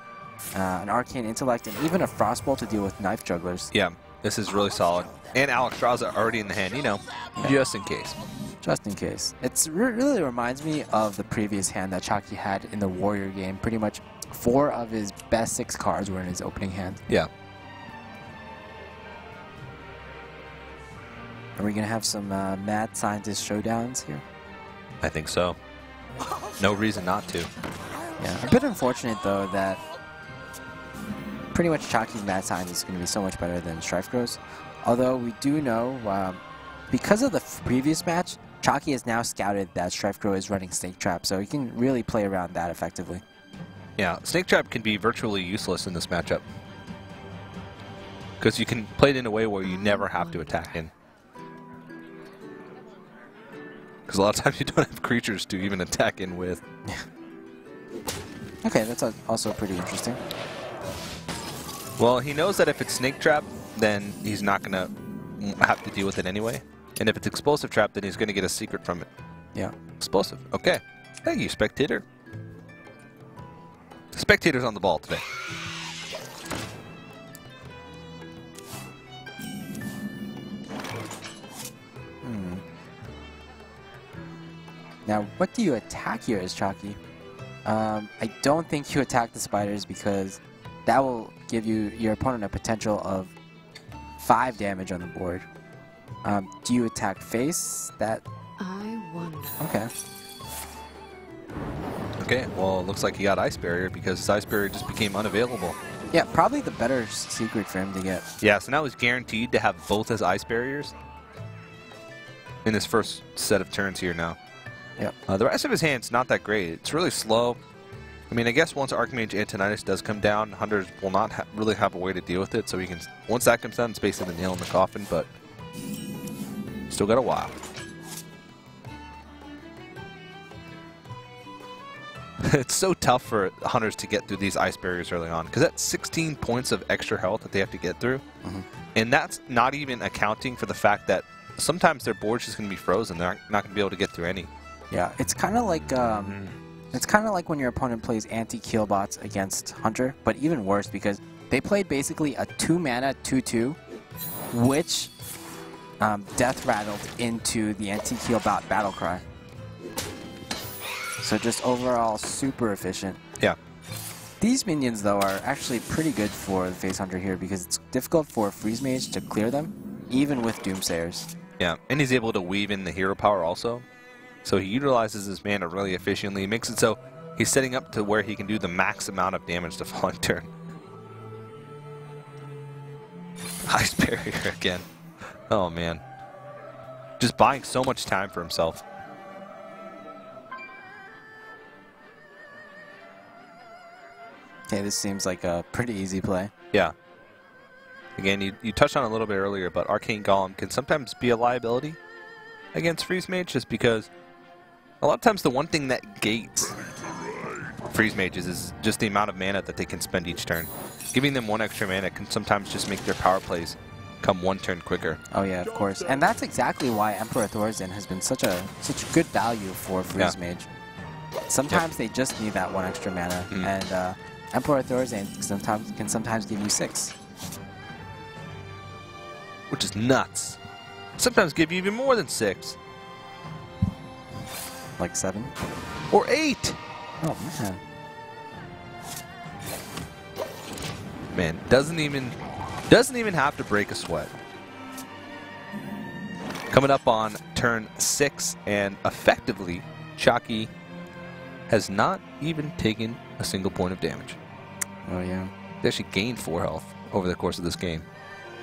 [SPEAKER 2] an Arcane Intellect, and even a Frostbolt to deal with Knife Jugglers.
[SPEAKER 1] Yeah, this is really solid. And Alexstrasza already in the hand, you know, just in case.
[SPEAKER 2] Just in case. It really reminds me of the previous hand that Chakki had in the Warrior game. Pretty much 4 of his best 6 cards were in his opening hand.
[SPEAKER 1] Yeah.
[SPEAKER 2] Are we going to have some Mad Scientist showdowns here?
[SPEAKER 1] I think so. No reason not to.
[SPEAKER 2] Yeah, a bit unfortunate though that pretty much Chakki's Mad Scientist is going to be so much better than StrifeCro's. Although we do know, because of the previous match, Chakki has now scouted that StrifeCro is running Snake Trap, so he can really play around that effectively.
[SPEAKER 1] Yeah, Snake Trap can be virtually useless in this matchup. Because you can play it in a way where you never have to attack in. Because a lot of times you don't have creatures to even attack in with.
[SPEAKER 2] Okay, that's also pretty interesting.
[SPEAKER 1] Well, he knows that if it's Snake Trap, then he's not going to have to deal with it anyway. And if it's Explosive Trap, then he's going to get a secret from it.
[SPEAKER 2] Yeah.
[SPEAKER 1] Explosive. Okay. Thank you, Spectator. Spectator's on the ball today.
[SPEAKER 2] Now, what do you attack here as Chakki? I don't think you attack the spiders because that will give your opponent a potential of 5 damage on the board. Do you attack face? That.
[SPEAKER 4] I wonder.
[SPEAKER 2] Okay.
[SPEAKER 1] Okay, well, it looks like he got Ice Barrier because his Ice Barrier just became unavailable.
[SPEAKER 2] Yeah, probably the better secret for him to get.
[SPEAKER 1] Yeah, so now he's guaranteed to have both his Ice Barriers in his first set of turns here now.
[SPEAKER 2] Yep.
[SPEAKER 1] The rest of his hand's not that great. It's really slow. I mean, I guess once Archmage Antonitis does come down, Hunters will not really have a way to deal with it, so he can. Once that comes down, it's basically the nail in the coffin, but still got a while. It's so tough for Hunters to get through these Ice Barriers early on, because that's 16 points of extra health that they have to get through. And that's not even accounting for the fact that sometimes their board's just going to be frozen. They're not going to be able to get through any.
[SPEAKER 2] Yeah, it's kind of like when your opponent plays anti-kill bots against Hunter, but even worse because they played basically a 2-mana 2/2, which death rattled into the anti-kill bot battle cry. So just overall super efficient.
[SPEAKER 1] Yeah.
[SPEAKER 2] These minions though are actually pretty good for the Face Hunter here because it's difficult for a Freeze Mage to clear them, even with Doomsayers.
[SPEAKER 1] Yeah, and he's able to weave in the hero power also. So he utilizes his mana really efficiently. He makes it so he's setting up to where he can do the max amount of damage the following turn. Ice Barrier again. Oh man. Just buying so much time for himself.
[SPEAKER 2] Okay, this seems like a pretty easy play.
[SPEAKER 1] Yeah. Again, you touched on it a little bit earlier, but Arcane Golem can sometimes be a liability against Freeze Mage just because a lot of times the one thing that gates Freeze Mages is just the amount of mana that they can spend each turn. Giving them 1 extra mana can sometimes just make their power plays come 1 turn quicker.
[SPEAKER 2] Oh yeah, of course. And that's exactly why Emperor Thorzen has been such good value for Freeze Mage. Sometimes they just need that 1 extra mana, and Emperor Thorzen can sometimes give you 6.
[SPEAKER 1] Which is nuts. Sometimes give you even more than 6.
[SPEAKER 2] Like 7?
[SPEAKER 1] Or 8!
[SPEAKER 2] Oh man.
[SPEAKER 1] Man, doesn't even have to break a sweat. Coming up on turn 6, and effectively, Chakki has not even taken a single point of damage.
[SPEAKER 2] Oh yeah.
[SPEAKER 1] They actually gained 4 health over the course of this game.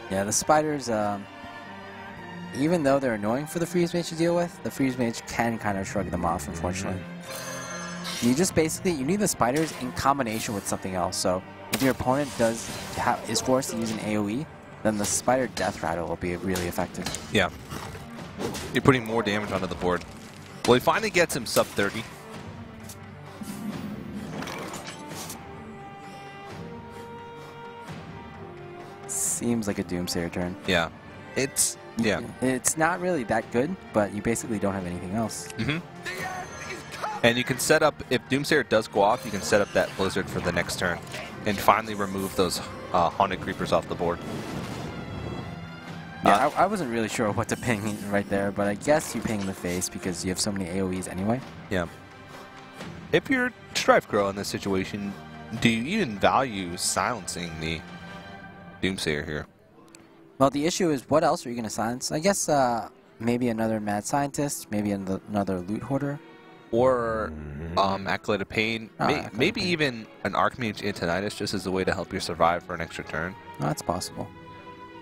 [SPEAKER 2] Yeah, the spiders, even though they're annoying for the Freeze Mage to deal with, the Freeze Mage can kind of shrug them off, unfortunately. You just basically, you need the spiders in combination with something else. So if your opponent is forced to use an AoE, then the spider death rattle will be really effective.
[SPEAKER 1] Yeah. You're putting more damage onto the board. Well, he finally gets him sub 30.
[SPEAKER 2] Seems like a Doomsayer turn.
[SPEAKER 1] Yeah. It's, yeah.
[SPEAKER 2] It's not really that good, but you basically don't have anything else.
[SPEAKER 1] Mm-hmm. And you can set up, if Doomsayer does go off, you can set up that Blizzard for the next turn and finally remove those Haunted Creepers off the board.
[SPEAKER 2] Yeah, I wasn't really sure what to ping right there, but I guess you ping in the face because you have so many AoEs anyway.
[SPEAKER 1] Yeah. If you're StrifeCro in this situation, do you even value silencing the Doomsayer here?
[SPEAKER 2] Well, the issue is, what else are you going to silence? I guess maybe another Mad Scientist, maybe another Loot Hoarder.
[SPEAKER 1] Or Acolyte of Pain, maybe
[SPEAKER 2] Pain.
[SPEAKER 1] Even an Archmage Antonitis just as a way to help you survive for an extra turn.
[SPEAKER 2] Oh, that's possible.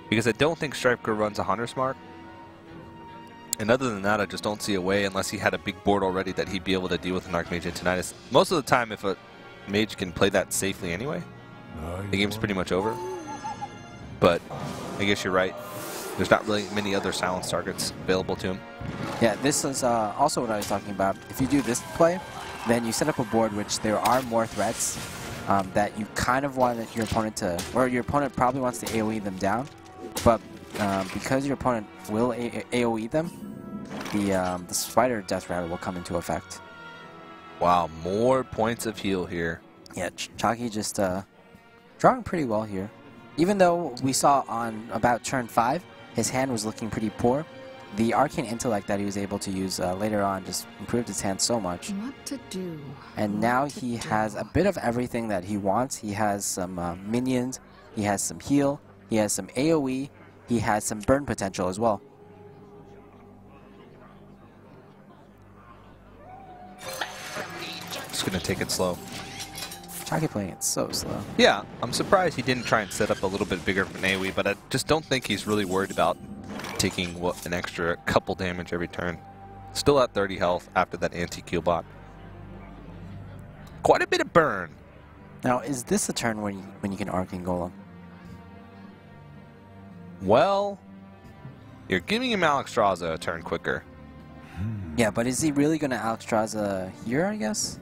[SPEAKER 1] Because I don't think StrifeCro runs a Hunter's Mark. And other than that, I just don't see a way, unless he had a big board already, that he'd be able to deal with an Archmage Antonitis. Most of the time, if a Mage can play that safely anyway, the game's pretty much over. But I guess you're right. There's not really many other silenced targets available to him.
[SPEAKER 2] Yeah, this is also what I was talking about. If you do this play, then you set up a board which there are more threats that you kind of want your opponent to, or your opponent probably wants to AoE them down. But because your opponent will AoE them, the Spider Death Rattle will come into effect.
[SPEAKER 1] Wow, more points of heal here.
[SPEAKER 2] Yeah, Chakki just drawing pretty well here. Even though we saw on about turn 5, his hand was looking pretty poor, the Arcane Intellect that he was able to use later on just improved his hand so much.
[SPEAKER 4] What to do?
[SPEAKER 2] And now he has a bit of everything that he wants. He has some minions, he has some heal, he has some AoE, he has some burn potential as well.
[SPEAKER 1] Just going to take it slow.
[SPEAKER 2] Chakki playing it so slow.
[SPEAKER 1] Yeah, I'm surprised he didn't try and set up a little bit bigger of an AoE, but I just don't think he's really worried about taking an extra couple damage every turn. Still at 30 health after that anti-Q bot. Quite a bit of burn.
[SPEAKER 2] Now, is this a turn when you can Arcane Golem?
[SPEAKER 1] Well, you're giving him Alexstrasza a turn quicker.
[SPEAKER 2] Yeah, but is he really going to Alexstrasza here, I guess?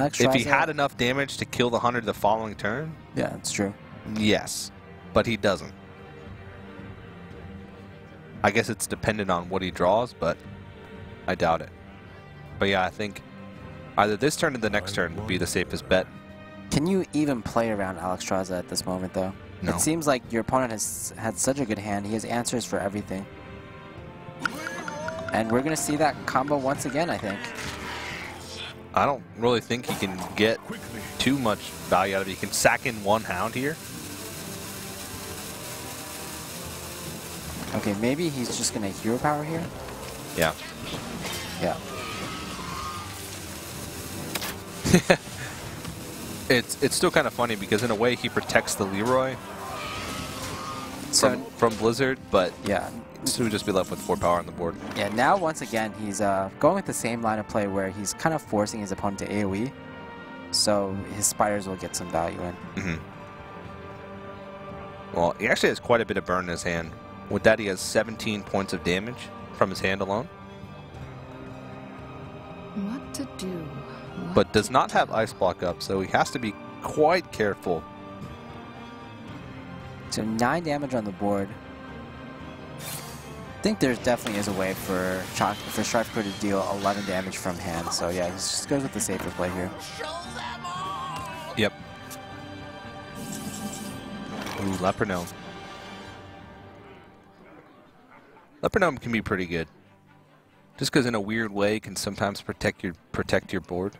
[SPEAKER 1] If he had enough damage to kill the Hunter the following turn?
[SPEAKER 2] Yeah, it's true.
[SPEAKER 1] Yes, but he doesn't. I guess it's dependent on what he draws, but I doubt it. But yeah, I think either this turn or the next turn would be the safest bet.
[SPEAKER 2] Can you even play around Alexstrasza at this moment, though?
[SPEAKER 1] No.
[SPEAKER 2] It seems like your opponent has had such a good hand. He has answers for everything. And we're going to see that combo once again, I think.
[SPEAKER 1] I don't really think he can get too much value out of it. He can sack in one Hound here.
[SPEAKER 2] Okay, maybe he's just going to Hero Power here?
[SPEAKER 1] Yeah.
[SPEAKER 2] Yeah.
[SPEAKER 1] It's still kind of funny because in a way he protects the Leroy from Blizzard, but
[SPEAKER 2] yeah,
[SPEAKER 1] he would just be left with 4 power on the board.
[SPEAKER 2] Yeah, now once again he's going with the same line of play where he's kind of forcing his opponent to AoE, so his spiders will get some value in.
[SPEAKER 1] Mm-hmm. Well, he actually has quite a bit of burn in his hand. With that, he has 17 points of damage from his hand alone.
[SPEAKER 4] What to do?
[SPEAKER 1] But does not have Ice Block up, so he has to be quite careful.
[SPEAKER 2] So 9 damage on the board. I think there definitely is a way for StrifeCro to deal 11 damage from hand. So yeah, he just goes with the safer play here.
[SPEAKER 1] Yep. Ooh, Leper Gnome. Leper Gnome can be pretty good. Just because in a weird way it can sometimes protect your board.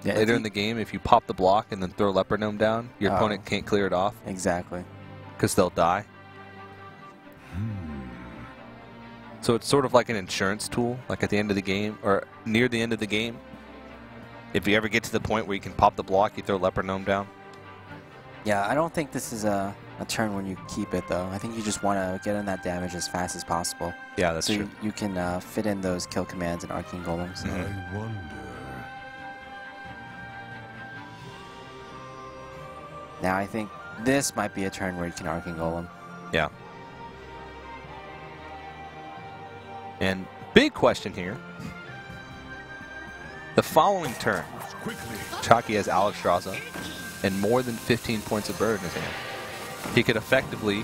[SPEAKER 2] Yeah,
[SPEAKER 1] Later in the game, if you pop the block and then throw Leper Gnome down, your opponent can't clear it off.
[SPEAKER 2] Exactly.
[SPEAKER 1] Because they'll die. So it's sort of like an insurance tool, like at the end of the game, or near the end of the game. If you ever get to the point where you can pop the block, you throw Leper Gnome down.
[SPEAKER 2] Yeah, I don't think this is a turn when you keep it, though. I think you just want to get in that damage as fast as possible.
[SPEAKER 1] Yeah, that's true.
[SPEAKER 2] So you can fit in those kill commands and Arcane Golems.
[SPEAKER 3] I wonder.
[SPEAKER 2] Now I think this might be a turn where you can Arcane Golem.
[SPEAKER 1] Yeah. And big question here. The following turn, Chakki has Alexstrasza and more than 15 points of burn in his hand. He could effectively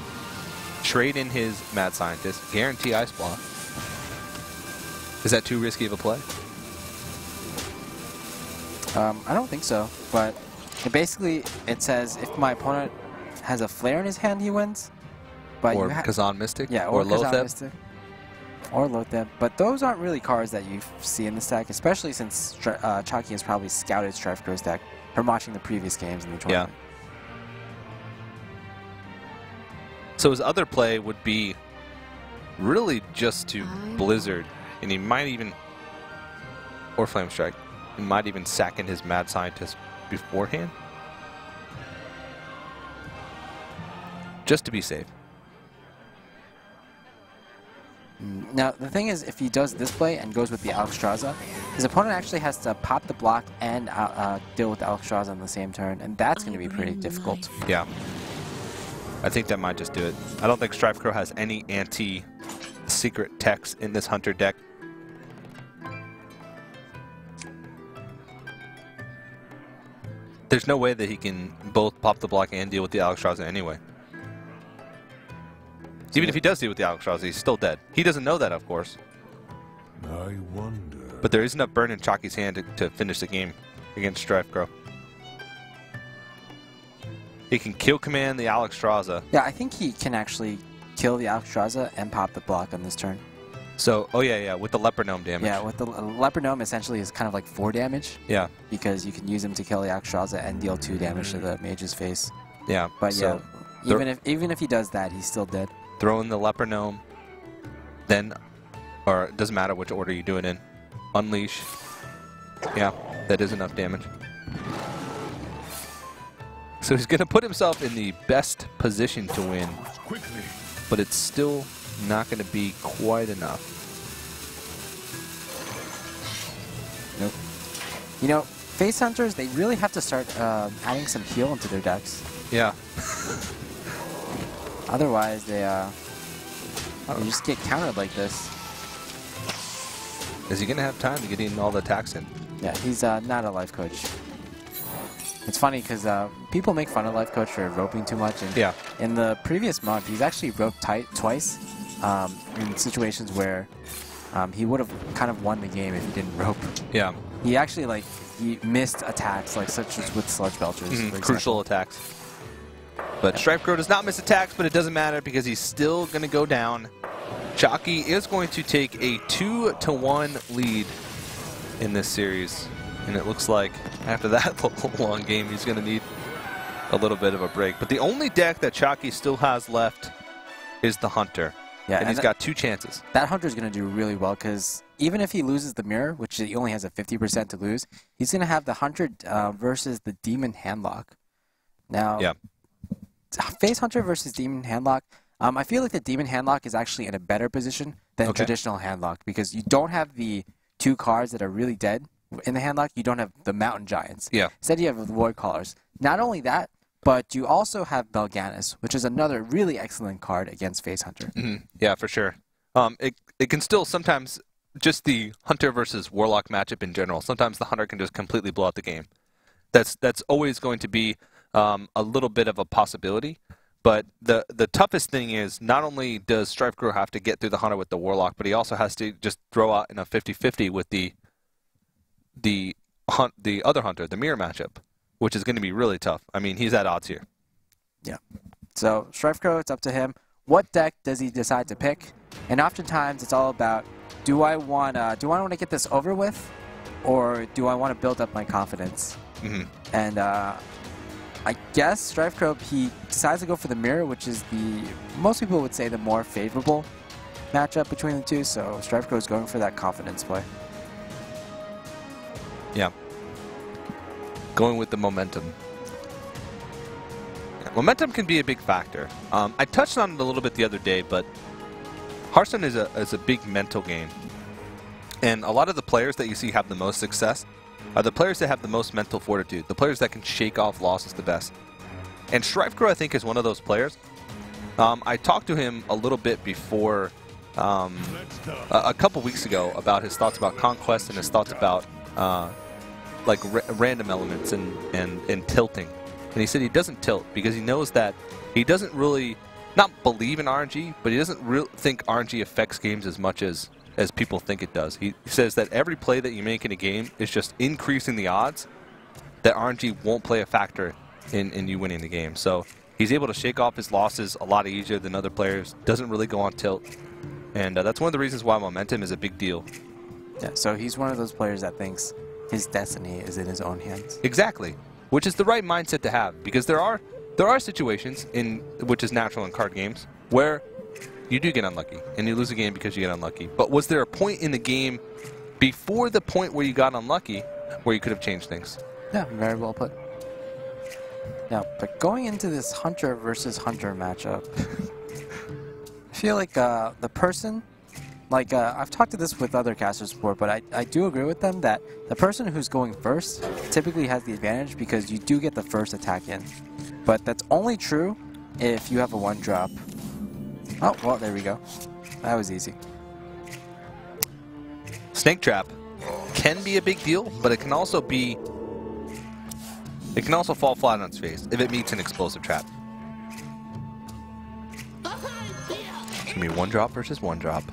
[SPEAKER 1] trade in his Mad Scientist, guarantee Ice Block. Is that too risky of a play?
[SPEAKER 2] I don't think so, but basically it says if my opponent has a Flare in his hand, he wins. But
[SPEAKER 1] Or Kazan Mystic?
[SPEAKER 2] Yeah,
[SPEAKER 1] or
[SPEAKER 2] Kazan
[SPEAKER 1] Lotheb?
[SPEAKER 2] Mystic. Or Lotheb. But those aren't really cards that you see in this deck, especially since Chakki has probably scouted StrifeCro's deck from watching the previous games in the tournament.
[SPEAKER 1] So his other play would be really just to Blizzard, and he might even, or Flame Strike, he might even sack in his Mad Scientist beforehand, just to be safe.
[SPEAKER 2] Now, the thing is, if he does this play and goes with the Alexstrasza, his opponent actually has to pop the block and deal with the Alexstrasza on the same turn, and that's going to be pretty difficult.
[SPEAKER 1] Yeah. I think that might just do it. I don't think StrifeCro has any anti-secret techs in this Hunter deck. There's no way that he can both pop the block and deal with the Alexstrasza anyway. Even if he does deal with the Alexstrasza, he's still dead. He doesn't know that, of course.
[SPEAKER 3] I wonder.
[SPEAKER 1] But there is enough burn in Chakki's hand to finish the game against StrifeCro. He can kill command the Alexstrasza.
[SPEAKER 2] Yeah, I think he can actually kill the Alexstrasza and pop the block on this turn.
[SPEAKER 1] So, oh yeah, with the Leper Gnome damage.
[SPEAKER 2] Yeah, with the Leper Gnome essentially is kind of like 4 damage.
[SPEAKER 1] Yeah.
[SPEAKER 2] Because you can use him to kill the Alexstrasza and deal 2 damage to the Mage's face.
[SPEAKER 1] Yeah.
[SPEAKER 2] But
[SPEAKER 1] so
[SPEAKER 2] yeah, even if he does that, he's still dead.
[SPEAKER 1] Throw in the Leper Gnome, then, or it doesn't matter which order you do it in. Unleash. Yeah, that is enough damage. So he's going to put himself in the best position to win, but it's still not going to be quite enough.
[SPEAKER 2] Nope. You know, face hunters, they really have to start adding some heal into their decks.
[SPEAKER 1] Yeah.
[SPEAKER 2] Otherwise, they just get countered like this.
[SPEAKER 1] Is he going to have time to get in all the attacks in?
[SPEAKER 2] Yeah, he's not a life coach. It's funny because people make fun of life coach for roping too much. And
[SPEAKER 1] yeah.
[SPEAKER 2] In the previous month, he's actually roped tight twice in situations where he would have kind of won the game if he didn't rope.
[SPEAKER 1] Yeah.
[SPEAKER 2] He actually he missed attacks, such as with Sludge Belchers.
[SPEAKER 1] Crucial attacks. But StrifeCro does not miss attacks, but it doesn't matter because he's still going to go down. Chakki is going to take a 2-1 lead in this series. And it looks like after that long game, he's going to need a little bit of a break. But the only deck that Chakki still has left is the Hunter. Yeah, and he's got 2 chances.
[SPEAKER 2] That Hunter's going to do really well because even if he loses the Mirror, which he only has a 50% to lose, he's going to have the Hunter versus the Demon Handlock. Now,
[SPEAKER 1] yeah.
[SPEAKER 2] Face Hunter versus Demon Handlock, I feel like the Demon Handlock is actually in a better position than traditional Handlock because you don't have the 2 cards that are really dead in the Handlock. You don't have the Mountain Giants. Yeah. Instead, you have the Void Callers. Not only that, but you also have Belganis, which is another really excellent card against Face Hunter.
[SPEAKER 1] Mm-hmm. Yeah, for sure. It can still sometimes, just the Hunter versus Warlock matchup in general, sometimes the Hunter can just completely blow out the game. That's always going to be a little bit of a possibility. But the toughest thing is not only does StrifeCro have to get through the Hunter with the Warlock, but he also has to just throw out in a 50-50 with the other Hunter, the Mirror matchup, which is going to be really tough. I mean, he's at odds here.
[SPEAKER 2] Yeah. So StrifeCro, it's up to him. What deck does he decide to pick? And oftentimes it's all about, do I want to get this over with, or do I want to build up my confidence? Mm-hmm. And I guess StrifeCro, he decides to go for the Mirror, which is most people would say the more favorable matchup between the two. So StrifeCro is going for that confidence play.
[SPEAKER 1] Yeah. Going with the momentum. Yeah, momentum can be a big factor. I touched on it a little bit the other day, but Hearthstone is a big mental game. And a lot of the players that you see have the most success are the players that have the most mental fortitude, the players that can shake off losses the best. And StrifeCro, I think, is one of those players. I talked to him a little bit before, a couple weeks ago, about his thoughts about Conquest and his thoughts about random elements and tilting. And he said he doesn't tilt because he knows that he doesn't really not believe in RNG, but he doesn't really think RNG affects games as much as people think it does. He says that every play that you make in a game is just increasing the odds that RNG won't play a factor in you winning the game. So he's able to shake off his losses a lot easier than other players, doesn't really go on tilt. And that's one of the reasons why momentum is a big deal.
[SPEAKER 2] Yeah, so he's one of those players that thinks his destiny is in his own hands.
[SPEAKER 1] Exactly, which is the right mindset to have, because there are situations which is natural in card games where you do get unlucky and you lose a game because you get unlucky. But was there a point in the game before the point where you got unlucky where you could have changed things?
[SPEAKER 2] Yeah, very well put. Now, but going into this Hunter versus Hunter matchup, I feel like the person, like I've talked to this with other casters before, but I do agree with them that the person who's going first typically has the advantage because you do get the first attack in. But that's only true if you have a 1-drop. Oh, well, there we go. That was easy.
[SPEAKER 1] Snake Trap can be a big deal, but it can also fall flat on its face if it meets an explosive trap. It's gonna be 1-drop versus 1-drop.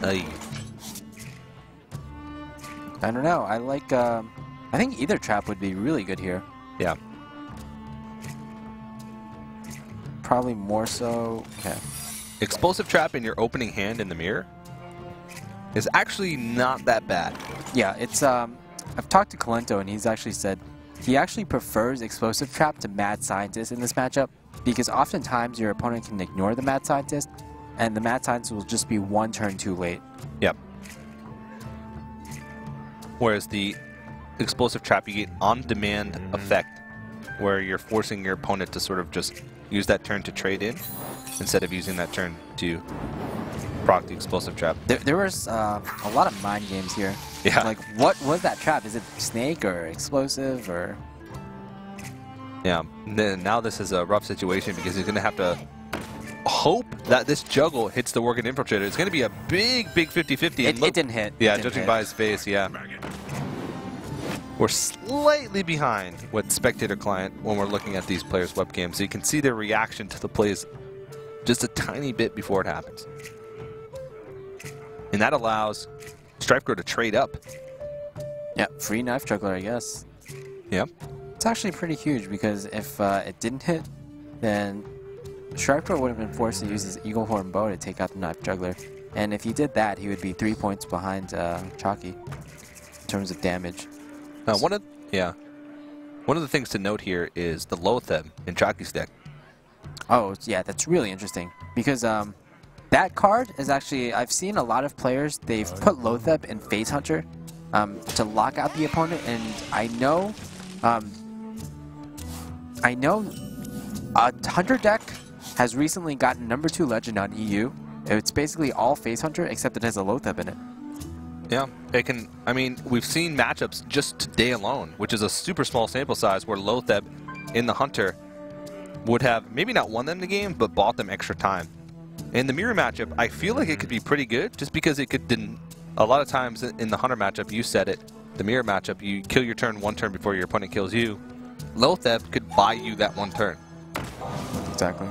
[SPEAKER 1] Ay.
[SPEAKER 2] I don't know. I like. I think either trap would be really good here.
[SPEAKER 1] Yeah.
[SPEAKER 2] Probably more so. Okay.
[SPEAKER 1] Explosive trap in your opening hand in the mirror is actually not that bad.
[SPEAKER 2] Yeah, it's. I've talked to Kalento and he's actually said he actually prefers explosive trap to mad scientist in this matchup because oftentimes your opponent can ignore the mad scientist and the mad scientist will just be 1 turn too late.
[SPEAKER 1] Yep. Whereas the explosive trap, you get on-demand effect where you're forcing your opponent to sort of just use that turn to trade in instead of using that turn to proc the explosive trap.
[SPEAKER 2] There was a lot of mind games here.
[SPEAKER 1] Yeah.
[SPEAKER 2] Like, what was that trap? Is it snake or explosive or?
[SPEAKER 1] Yeah. Now this is a rough situation because he's going to have to hope that this juggle hits the Worgen Infiltrator. It's going to be a big 50-50.
[SPEAKER 2] It didn't hit.
[SPEAKER 1] Yeah,
[SPEAKER 2] didn't
[SPEAKER 1] judging
[SPEAKER 2] hit.
[SPEAKER 1] by his face, yeah. We're slightly behind with spectator client when we're looking at these players' webcams, so you can see their reaction to the plays just a tiny bit before it happens. And that allows StrifeCro to trade up.
[SPEAKER 2] Yeah, free knife juggler, I guess.
[SPEAKER 1] Yep.
[SPEAKER 2] It's actually pretty huge because if it didn't hit, then StrifeCro would have been forced to use his Eagle Horn bow to take out the knife juggler. And if he did that, he would be 3 points behind Chakki in terms of damage.
[SPEAKER 1] One of the things to note here is the Lotheb in Chakki's deck.
[SPEAKER 2] Oh, yeah, that's really interesting because that card is actually, I've seen a lot of players, they've put Lotheb in Phase Hunter to lock out the opponent, and I know a Hunter deck has recently gotten #2 legend on EU. It's basically all Phase Hunter except it has a Lotheb in it.
[SPEAKER 1] Yeah, it can. I mean, we've seen matchups just today alone, which is a super small sample size, where Lotheb in the Hunter would have maybe not won them the game, but bought them extra time. In the mirror matchup, I feel like it could be pretty good, just because it could. A lot of times in the Hunter matchup, you said it. The mirror matchup, you kill your turn 1 turn before your opponent kills you. Lotheb could buy you that 1 turn.
[SPEAKER 2] Exactly.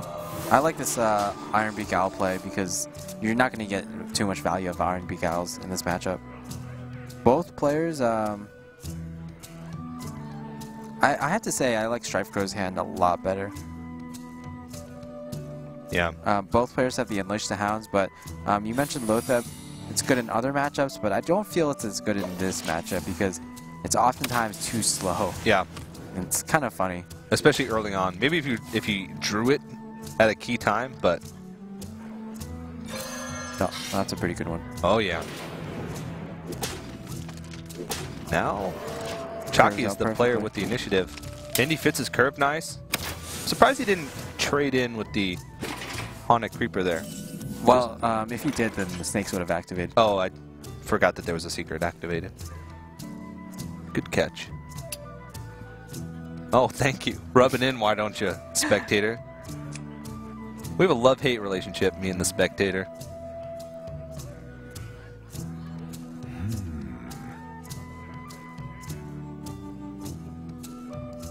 [SPEAKER 2] I like this Iron Beak Owl play because you're not going to get too much value of Iron Beak Owls in this matchup. Both players, I have to say I like StrifeCro's hand a lot better.
[SPEAKER 1] Yeah.
[SPEAKER 2] Both players have the Unleash the Hounds, but you mentioned Lotheb. It's good in other matchups, but I don't feel it's as good in this matchup because it's oftentimes too slow.
[SPEAKER 1] Yeah.
[SPEAKER 2] And it's kind of funny.
[SPEAKER 1] Especially early on. Maybe if you drew it at a key time, but...
[SPEAKER 2] No, that's a pretty good one.
[SPEAKER 1] Oh, yeah. Now, Chakki is the player with the initiative. And he fits his curve nice. Surprised he didn't trade in with the Haunted Creeper there.
[SPEAKER 2] Well, if he did, then the snakes would have activated.
[SPEAKER 1] Oh, I forgot that there was a secret activated. Good catch. Oh, thank you. Rubbing in, why don't you, spectator? We have a love-hate relationship, me and the spectator.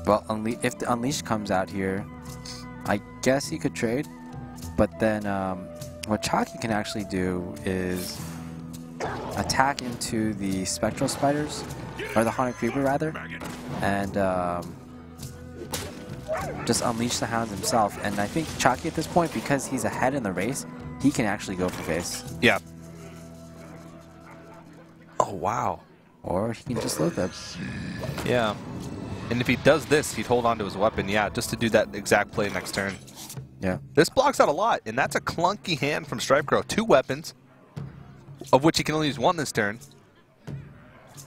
[SPEAKER 2] Well, if the Unleash comes out here, I guess he could trade, but then what Chakki can actually do is attack into the Spectral Spiders, or the Haunted Creeper rather, and just unleash the Hounds himself. And I think Chakki at this point, because he's ahead in the race, he can actually go for face.
[SPEAKER 1] Yeah. Oh, wow.
[SPEAKER 2] Or he can just load them.
[SPEAKER 1] Yeah. And if he does this, he'd hold on to his weapon, yeah, just to do that exact play next turn.
[SPEAKER 2] Yeah.
[SPEAKER 1] This blocks out a lot, and that's a clunky hand from StrifeCro. 2 weapons, of which he can only use 1 this turn.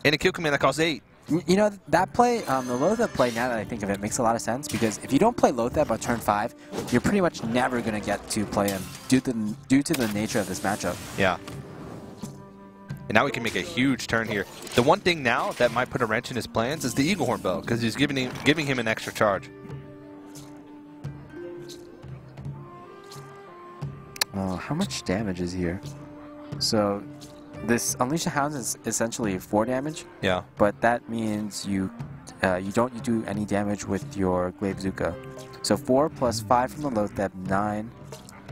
[SPEAKER 1] And a kill command that costs 8.
[SPEAKER 2] You know, that play, the Lothep play, now that I think of it, makes a lot of sense, because if you don't play Lothep on turn 5, you're pretty much never going to get to play him due to the nature of this matchup.
[SPEAKER 1] Yeah. And now we can make a huge turn here. The one thing now that might put a wrench in his plans is the Eagle Horn Bow, because he's giving him an extra charge.
[SPEAKER 2] How much damage is here? So, this Unleash the Hounds is essentially 4 damage.
[SPEAKER 1] Yeah.
[SPEAKER 2] But that means you don't do any damage with your Glaive Zuka. So 4 plus 5 from the Lothep, 9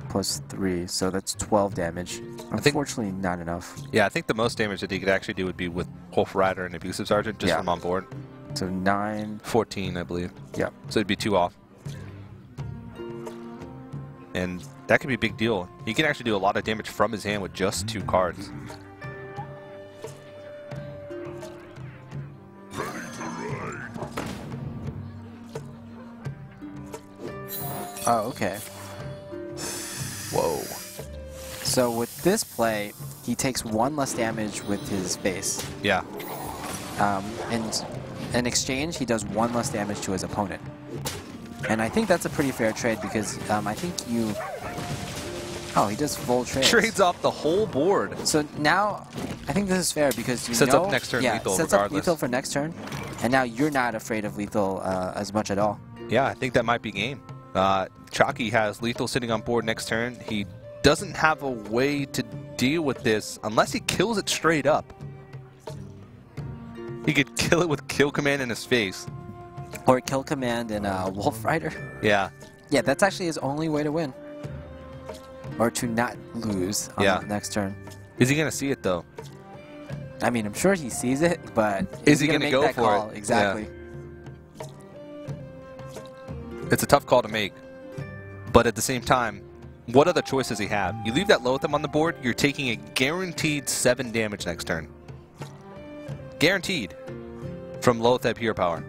[SPEAKER 2] plus 3, so that's 12 damage. Unfortunately, not enough.
[SPEAKER 1] Yeah, I think the most damage that he could actually do would be with Wolf Rider and Abusive Sergeant, just from on board.
[SPEAKER 2] So 9...
[SPEAKER 1] 14, I believe.
[SPEAKER 2] Yeah.
[SPEAKER 1] So it'd be 2 off. And that could be a big deal. He can actually do a lot of damage from his hand with just 2 cards.
[SPEAKER 2] Oh, okay.
[SPEAKER 1] Whoa.
[SPEAKER 2] So with this play, he takes 1 less damage with his face.
[SPEAKER 1] Yeah.
[SPEAKER 2] And in exchange, he does 1 less damage to his opponent. And I think that's a pretty fair trade, because I think you... Oh, he does full trades.
[SPEAKER 1] Trades off the whole board.
[SPEAKER 2] So now, I think this is fair, because you
[SPEAKER 1] sets
[SPEAKER 2] know...
[SPEAKER 1] up next turn lethal
[SPEAKER 2] sets
[SPEAKER 1] regardless.
[SPEAKER 2] up lethal for next turn. And now you're not afraid of lethal as much at all.
[SPEAKER 1] Yeah, I think that might be game. Chakki has lethal sitting on board next turn. He doesn't have a way to deal with this unless he kills it straight up. He could kill it with kill command in his face.
[SPEAKER 2] Or kill command in Wolf Rider.
[SPEAKER 1] Yeah.
[SPEAKER 2] Yeah, that's actually his only way to win. Or to not lose on the next turn.
[SPEAKER 1] Is he going to see it, though?
[SPEAKER 2] I mean, I'm sure he sees it, but
[SPEAKER 1] is he
[SPEAKER 2] going to
[SPEAKER 1] go
[SPEAKER 2] that
[SPEAKER 1] for
[SPEAKER 2] call?
[SPEAKER 1] it?
[SPEAKER 2] Exactly.
[SPEAKER 1] Yeah. It's a tough call to make. But at the same time, what other choice does he have? You leave that Lothep on the board, you're taking a guaranteed 7 damage next turn. Guaranteed. From Lothep Hero Power.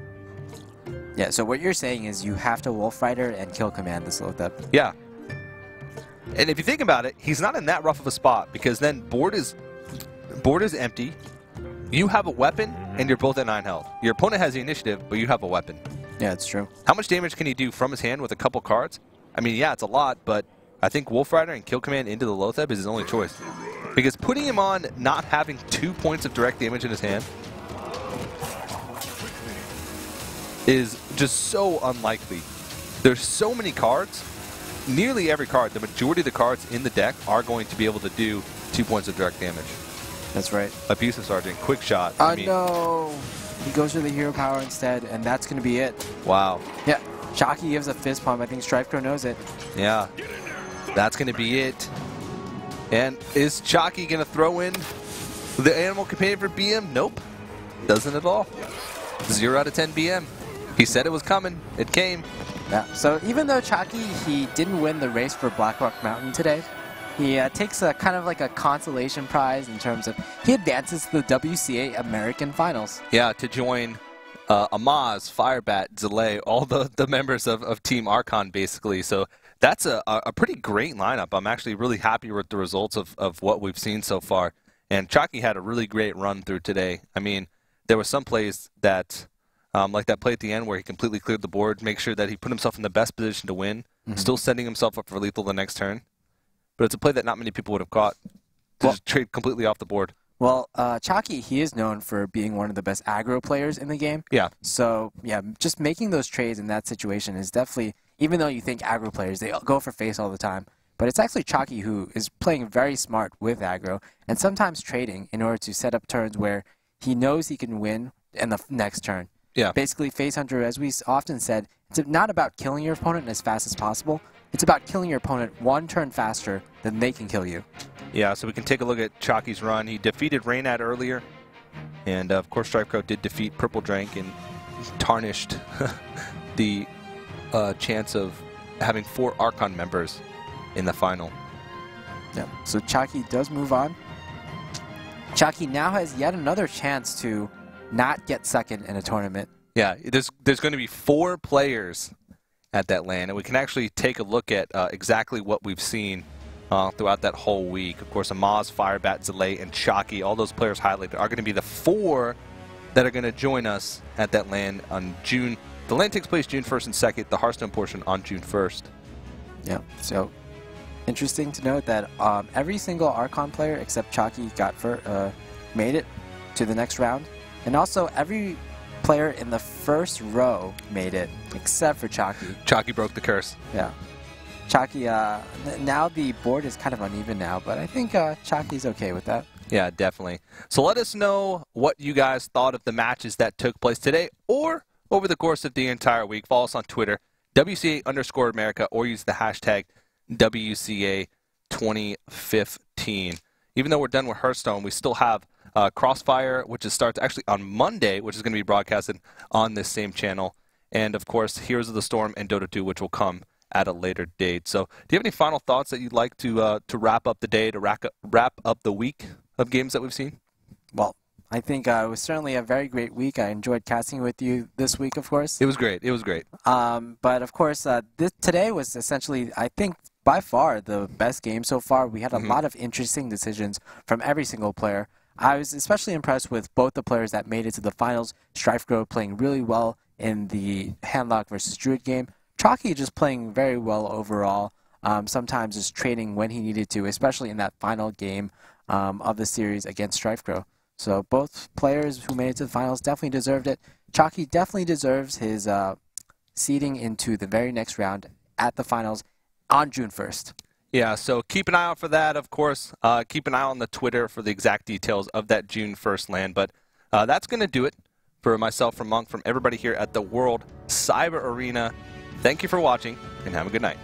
[SPEAKER 2] Yeah, so what you're saying is you have to Wolf Rider and kill command this Lothep.
[SPEAKER 1] Yeah. And if you think about it, he's not in that rough of a spot, because then board is empty. You have a weapon, and you're both at 9 health. Your opponent has the initiative, but you have a weapon.
[SPEAKER 2] Yeah, it's true.
[SPEAKER 1] How much damage can he do from his hand with a couple cards? I mean, yeah, it's a lot, but I think Wolf Rider and kill command into the Lothep is his only choice. Because putting him on not having 2 points of direct damage in his hand is just so unlikely. There's so many cards. Nearly every card, the majority of the cards in the deck are going to be able to do 2 points of direct damage.
[SPEAKER 2] That's right.
[SPEAKER 1] Abusive Sergeant, quick shot.
[SPEAKER 2] Oh, no. He goes for the hero power instead, and that's going to be it.
[SPEAKER 1] Wow.
[SPEAKER 2] Yeah. Chakki gives a fist pump. I think StrifeCro knows it.
[SPEAKER 1] Yeah. That's going to be it. And is Chakki going to throw in the animal companion for BM? Nope. Doesn't at all. 0 out of 10 BM. He said it was coming. It came.
[SPEAKER 2] Yeah. So even though Chakki, he didn't win the race for Blackrock Mountain today, he takes a kind of like a consolation prize in terms of he advances to the WCA American Finals.
[SPEAKER 1] Yeah, to join Amaz, Firebat, Zalay, all the members of Team Archon, basically. So that's a pretty great lineup. I'm actually really happy with the results of what we've seen so far. And Chakki had a really great run through today. I mean, there were some plays that, like that play at the end where he completely cleared the board, make sure that he put himself in the best position to win, still setting himself up for lethal the next turn. But it's a play that not many people would have caught to just trade completely off the board.
[SPEAKER 2] Well, Chakki, he is known for being one of the best aggro players in the game.
[SPEAKER 1] Yeah.
[SPEAKER 2] So, yeah, just making those trades in that situation is definitely, even though you think aggro players, they go for face all the time, but it's actually Chakki who is playing very smart with aggro and sometimes trading in order to set up turns where he knows he can win in the next turn.
[SPEAKER 1] Yeah.
[SPEAKER 2] Basically, Phase Hunter, as we often said, it's not about killing your opponent as fast as possible. It's about killing your opponent one turn faster than they can kill you.
[SPEAKER 1] Yeah, so we can take a look at Chakki's run. He defeated Raynad earlier, and of course StrifeCro did defeat Purple Drank and tarnished the chance of having 4 Archon members in the final.
[SPEAKER 2] Yeah. So Chakki does move on. Chakki now has yet another chance to not get second in a tournament.
[SPEAKER 1] Yeah, there's going to be 4 players at that LAN, and we can actually take a look at exactly what we've seen throughout that whole week. Of course, Amaz, Firebat, Zalay, and Chakki, all those players highlighted, are going to be the 4 that are going to join us at that LAN on June. The LAN takes place June 1st and 2nd, the Hearthstone portion on June 1st.
[SPEAKER 2] Yeah, so interesting to note that every single Archon player except Chakki made it to the next round. And also every player in the first row made it, except for Chakki.
[SPEAKER 1] Chakki broke the curse.
[SPEAKER 2] Yeah. Chakki, now the board is kind of uneven now, but I think Chakki's okay with that.
[SPEAKER 1] Yeah, definitely. So let us know what you guys thought of the matches that took place today or over the course of the entire week. Follow us on Twitter, WCA_America, or use the hashtag WCA2015. Even though we're done with Hearthstone, we still have Crossfire, which starts actually on Monday, which is going to be broadcasted on this same channel. And, of course, Heroes of the Storm and Dota 2, which will come at a later date. So do you have any final thoughts that you'd like to wrap up the day, to wrap up the week of games that we've seen?
[SPEAKER 2] Well, I think it was certainly a very great week. I enjoyed casting with you this week, of course.
[SPEAKER 1] It was great. It was great.
[SPEAKER 2] But, of course, today was essentially, I think, by far the best game so far. We had a lot of interesting decisions from every single player. I was especially impressed with both the players that made it to the finals. StrifeCro playing really well in the Handlock versus Druid game. Chakki just playing very well overall. Sometimes just trading when he needed to, especially in that final game of the series against StrifeCro. So both players who made it to the finals definitely deserved it. Chakki definitely deserves his seeding into the very next round at the finals on June 1st.
[SPEAKER 1] Yeah, so keep an eye out for that, of course. Keep an eye on the Twitter for the exact details of that June 1st LAN. But that's going to do it for myself, from Monk, from everybody here at the World Cyber Arena. Thank you for watching, and have a good night.